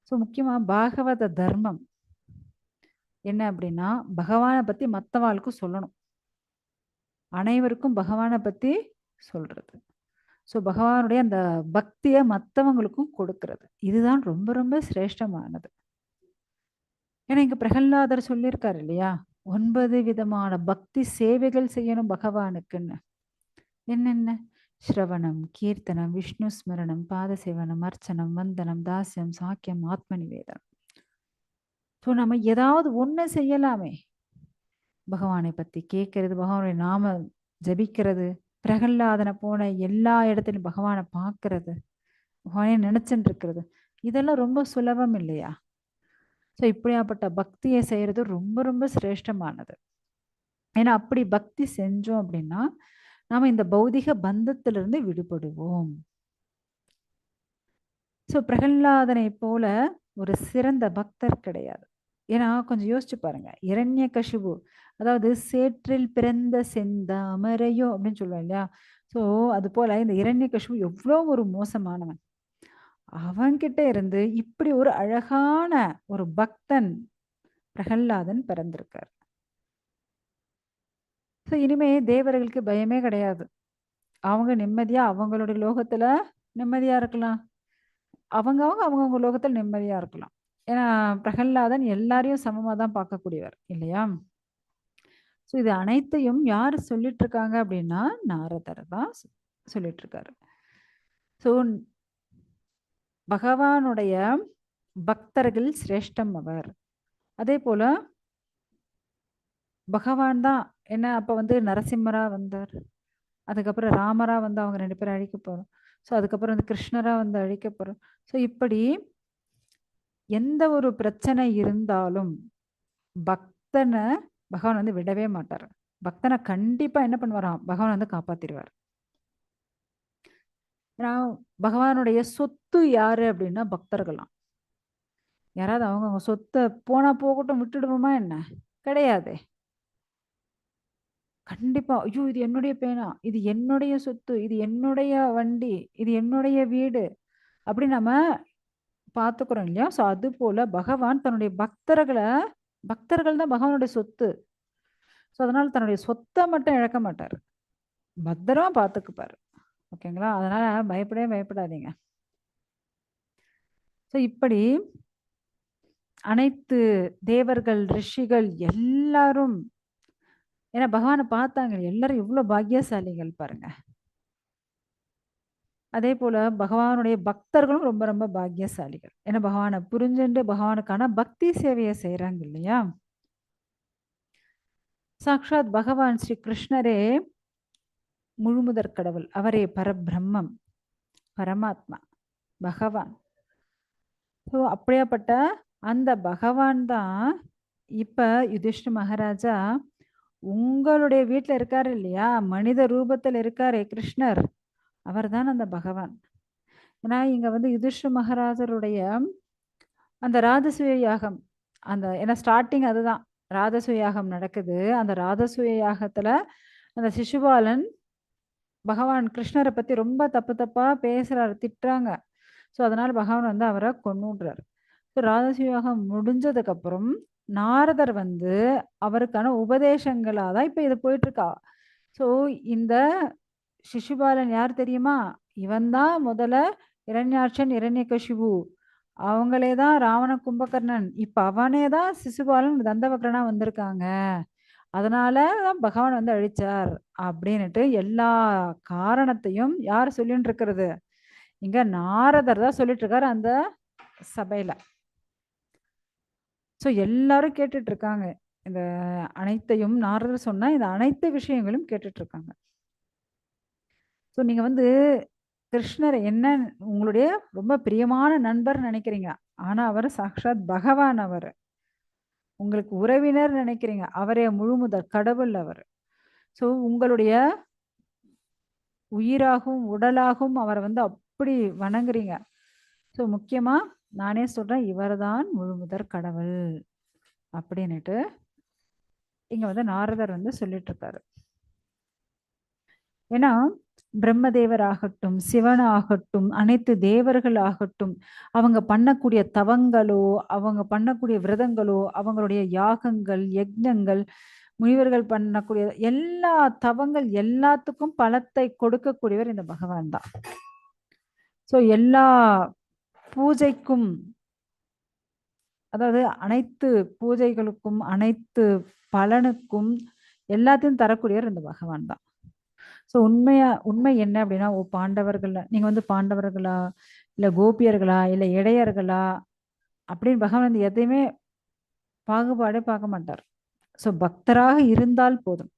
ஸோ முக்கியமா பாகவத தர்மம் என்ன அப்படின்னா, பகவானை பத்தி மற்றவாளுக்கும் சொல்லணும், அனைவருக்கும் பகவானை பத்தி சொல்றது. ஸோ பகவானுடைய அந்த பக்தியை மற்றவங்களுக்கும் கொடுக்கறது, இதுதான் ரொம்ப ரொம்ப சிரேஷ்டமானது. ஏன்னா இங்க பிரகல்லாதர் சொல்லியிருக்காரு இல்லையா, 9 விதமான பக்தி சேவைகள் செய்யணும் பகவானுக்குன்னு. என்னென்ன? ஸ்ரவணம், கீர்த்தனம், விஷ்ணு ஸ்மரணம், பாத சேவனம், அர்ச்சனம், வந்தனம், தாசியம், சாக்கியம், ஆத்ம நிவேதனம். ஸோ நம்ம ஏதாவது ஒண்ணு செய்யலாமே, பகவானை பத்தி கேட்கறது, பகவானுடைய நாம ஜபிக்கிறது, பிரகல்லாதனை போன எல்லா இடத்துலையும் பகவானை பார்க்கறது, பகவானே நினைச்சுட்டு இருக்கிறது, இதெல்லாம் ரொம்ப சுலபம் இல்லையா? ஸோ இப்படியாப்பட்ட பக்தியை செய்யறது ரொம்ப ரொம்ப சிரேஷ்டமானது. ஏன்னா அப்படி பக்தி செஞ்சோம் அப்படின்னா நாம இந்த பௌதிக பந்தத்திலிருந்து விடுபடுவோம். ஸோ பிரகல்லாதனை போல ஒரு சிறந்த பக்தர் கிடையாது. ஏன்னா கொஞ்சம் யோசிச்சு பாருங்க, இரண்யகசிபு அதாவது சேற்றில் பிறந்த செந்தாமரையோ அப்படின்னு சொல்லுவோம் இல்லையா? ஸோ அது போல இந்த இரண்யகசிபு எவ்வளோ ஒரு மோசமானவன், அவன்கிட்ட இருந்து இப்படி ஒரு அழகான ஒரு பக்தன் பிரகல்லாதன் பிறந்திருக்கார். ஸோ இனிமே தேவர்களுக்கு பயமே கிடையாது, அவங்க நிம்மதியா அவங்களுடைய லோகத்துல நிம்மதியா இருக்கலாம், அவங்கவுங்க லோகத்தில் நிம்மதியா இருக்கலாம். ஏன்னா பிரகல்லாதன் எல்லாரையும் சமமா தான் பார்க்கக்கூடியவர் இல்லையா? ஸோ இது அனைத்தையும் யார் சொல்லிட்டு இருக்காங்க அப்படின்னா நாரதர் தான் சொல்லிட்டு இருக்காரு. ஸோ பகவானுடைய பக்தர்கள் சிரேஷ்டம் அவர். அதே போல பகவான் தான் என்ன அப்ப வந்து நரசிம்மரா வந்தார், அதுக்கப்புறம் ராமரா வந்து அவங்க 2 பேரும் அழிக்க போறோம், ஸோ அதுக்கப்புறம் வந்து கிருஷ்ணரா வந்து அழிக்க போறோம். ஸோ இப்படி எந்த ஒரு பிரச்சனை இருந்தாலும் பக்தனை பகவான் வந்து விடவே மாட்டார். பக்தனை கண்டிப்பா என்ன பண்ணுவாராம், பகவான் வந்து காப்பாத்திடுவார். ஏன்னா பகவானுடைய சொத்து யாரு அப்படின்னா பக்தர்களாம். யாராவது அவங்க சொத்தை போனா போகட்டும் விட்டுடுவோமா என்ன? கிடையாது. கண்டிப்பா ஐயோ இது என்னுடைய பேனா, இது என்னுடைய சொத்து, இது என்னுடைய வண்டி, இது என்னுடைய வீடு அப்படி நம்ம பார்த்துக்கிறோம் இல்லையா? ஸோ அது போல பகவான் தன்னுடைய பக்தர்கள் தான் பகவானுடைய சொத்து. ஸோ அதனால தன்னுடைய சொத்தை மட்டும் இழக்க மாட்டார், பத்திரமா பார்த்துக்குப்பாரு. ஓகேங்களா? அதனால பயப்படவே பயப்படாதீங்க. ஸோ இப்படி அனைத்து தேவர்கள் ரிஷிகள் எல்லாரும் ஏன்னா பகவானை பார்த்தாங்க, எல்லாரும் எவ்வளவு பாக்கியசாலிகள் பாருங்க. அதே போல பகவானுடைய பக்தர்களும் ரொம்ப ரொம்ப பாக்கியசாலிகள். ஏன்னா பகவானை புரிஞ்சுட்டு பகவானுக்கான பக்தி சேவையை செய்யறாங்க இல்லையா? சாக்ஷாத் பகவான் ஸ்ரீ கிருஷ்ணரே முழுமுதற் கடவுள், அவரே பரபிரம்மம், பரமாத்மா, பகவான். ஸோ அப்படியாப்பட்ட அந்த பகவான் தான் இப்ப யுதிஷ்ட மகாராஜா உங்களுடைய வீட்டுல இருக்காரு இல்லையா, மனித ரூபத்தில் இருக்காரே கிருஷ்ணர், அவர்தான் அந்த பகவான். ஏன்னா இங்க வந்து யுதிஷ்ட மகாராஜருடைய அந்த ராஜசூய யாகம், அந்த ஏன்னா ஸ்டார்டிங் அதுதான், ராஜசூய யாகம் நடக்குது. அந்த ராஜசூய யாகத்துல அந்த சிசுபாலன் பகவான் கிருஷ்ணரை பத்தி ரொம்ப தப்பு தப்பா பேசுறாரு, திட்டுறாங்க. ஸோ அதனால பகவான் வந்து அவரை கொன்னுடுறாரு. ஸோ ராஜசூய யாகம் முடிஞ்சதுக்கு அப்புறம் நாரதர் வந்து அவருக்கான உபதேசங்களா தான் இப்ப இது போயிட்டு இருக்கா. ஸோ இந்த சிசுபாலன் யார் தெரியுமா? இவன் தான் முதல்ல இரண்யாட்சன் இரண்யகசிபு, அவங்களே தான் ராவண கும்பகர்ணன், இப்ப அவனே தான் சிசுபாலன் தந்தவக்ரனா வந்திருக்காங்க. அதனால தான் பகவான் வந்து அழிச்சார் அப்படின்னுட்டு எல்லா காரணத்தையும் யார் சொல்லிட்டு இருக்கிறது? இங்க நாரதர் தான் சொல்லிட்டு இருக்காரு அந்த சபையில. ஸோ எல்லாரும் கேட்டுட்டு இருக்காங்க. இந்த அனைத்தையும் நாரதர் சொன்ன இந்த அனைத்து விஷயங்களும் கேட்டுட்டு இருக்காங்க. ஸோ நீங்க வந்து கிருஷ்ணர் என்ன உங்களுடைய ரொம்ப பிரியமான நண்பர் நினைக்கிறீங்க, ஆனா அவர் சாக்ஷாத் பகவான். அவர் உங்களுக்கு உறவினர் நினைக்கிறீங்க, அவரே முழுமுதற் கடவுள் அவர். ஸோ உங்களுடைய உயிராகவும் உடலாகவும் அவரை வந்து அப்படி வணங்குறீங்க. ஸோ முக்கியமா நானே சொல்றேன், இவர்தான் முழுமுதற் கடவுள் அப்படின்னுட்டு இங்க வந்து நாரதர் வந்து சொல்லிட்டு இருக்காரு. ஏன்னா பிரம்மதேவர் ஆகட்டும், சிவன் ஆகட்டும், அனைத்து தேவர்கள் ஆகட்டும், அவங்க பண்ணக்கூடிய தவங்களோ, அவங்க பண்ணக்கூடிய விரதங்களோ, அவங்களுடைய யாகங்கள் யஜ்ஞங்கள், முனிவர்கள் பண்ணக்கூடிய எல்லா தவங்கள் எல்லாத்துக்கும் பலத்தை கொடுக்கக்கூடியவர் இந்த பகவான் தான். ஸோ எல்லா பூஜைக்கும், அதாவது அனைத்து பூஜைகளுக்கும் அனைத்து பலனுக்கும் எல்லாத்தையும் தரக்கூடியவர் இந்த பகவான் தான். ஸோ உண்மை என்ன அப்படின்னா, ஓ பாண்டவர்கள், நீங்க வந்து பாண்டவர்களா இல்லை கோபியர்களா இல்லை இடையர்களா அப்படின்னு பகவான் வந்து எதையுமே பாகுபாடே பார்க்க மாட்டார். ஸோ பக்தராக இருந்தால் போதும்,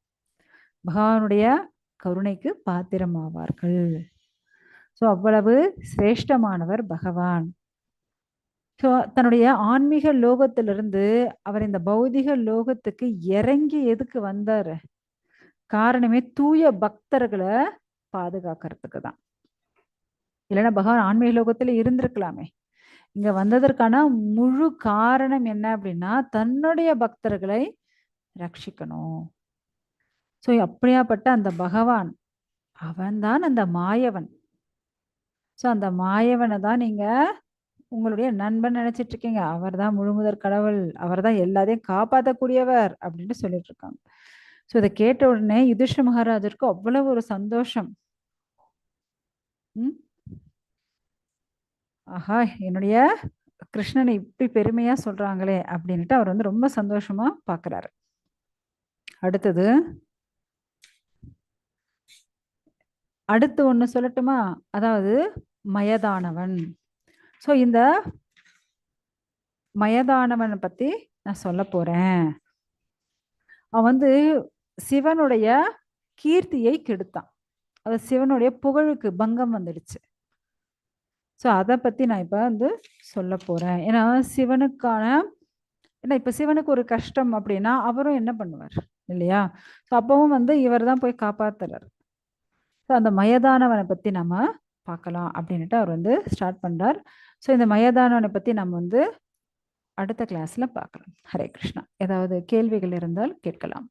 பகவானுடைய கருணைக்கு பாத்திரமாவார்கள். ஸோ அவ்வளவு சிரேஷ்டமானவர் பகவான். ஸோ தன்னுடைய ஆன்மீக லோகத்திலிருந்து அவர் இந்த பௌதிக லோகத்துக்கு இறங்கி எதுக்கு வந்தாரு? காரணமே தூய பக்தர்களை பாதுகாக்கிறதுக்கு தான். இல்லைன்னா பகவான் ஆன்மீக லோகத்துல இருந்திருக்கலாமே. இங்க வந்ததற்கான முழு காரணம் என்ன அப்படின்னா, தன்னுடைய பக்தர்களை ரட்சிக்கணும். ஸோ அப்படியாப்பட்ட அந்த பகவான், அவன்தான் அந்த மாயவன். ஸோ அந்த மாயவனை தான் நீங்க உங்களுடைய நண்பன் நினைச்சிட்டு இருக்கீங்க. அவர் தான் முழுமுதற் கடவுள், அவர் தான் எல்லாத்தையும் காப்பாற்றக்கூடியவர் அப்படின்னு சொல்லிட்டு இருக்காங்க. ஸோ இதை கேட்ட உடனே யுதிஷ்ட மகாராஜருக்கு அவ்வளவு ஒரு சந்தோஷம். ஆஹா, என்னுடைய கிருஷ்ணனை இப்படி பெருமையா சொல்றாங்களே அப்படின்ட்டு அவர் வந்து ரொம்ப சந்தோஷமா பாக்குறாரு. அடுத்து ஒண்ணு சொல்லட்டுமா? அதாவது மயதானவன். ஸோ இந்த மயதானவனை பத்தி நான் சொல்ல போறேன். அவன் வந்து சிவனுடைய கீர்த்தியை கெடுத்தான். அது சிவனுடைய புகழுக்கு பங்கம் வந்துடுச்சு. ஸோ அதை பத்தி நான் இப்ப வந்து சொல்ல போறேன். ஏன்னா சிவனுக்கான, ஏன்னா இப்ப சிவனுக்கு ஒரு கஷ்டம் அப்படின்னா அவரும் என்ன பண்ணுவார் இல்லையா? ஸோ அப்பவும் வந்து இவர் தான் போய் காப்பாத்துறாரு. ஸோ அந்த மயதானவனை பத்தி நம்ம பார்க்கலாம் அப்படின்னுட்டு அவர் வந்து ஸ்டார்ட் பண்றார். ஸோ இந்த மயதானவனை பத்தி நம்ம வந்து அடுத்த கிளாஸ்ல பார்க்கலாம். ஹரே கிருஷ்ணா. ஏதாவது கேள்விகள் இருந்தால் கேட்கலாம்.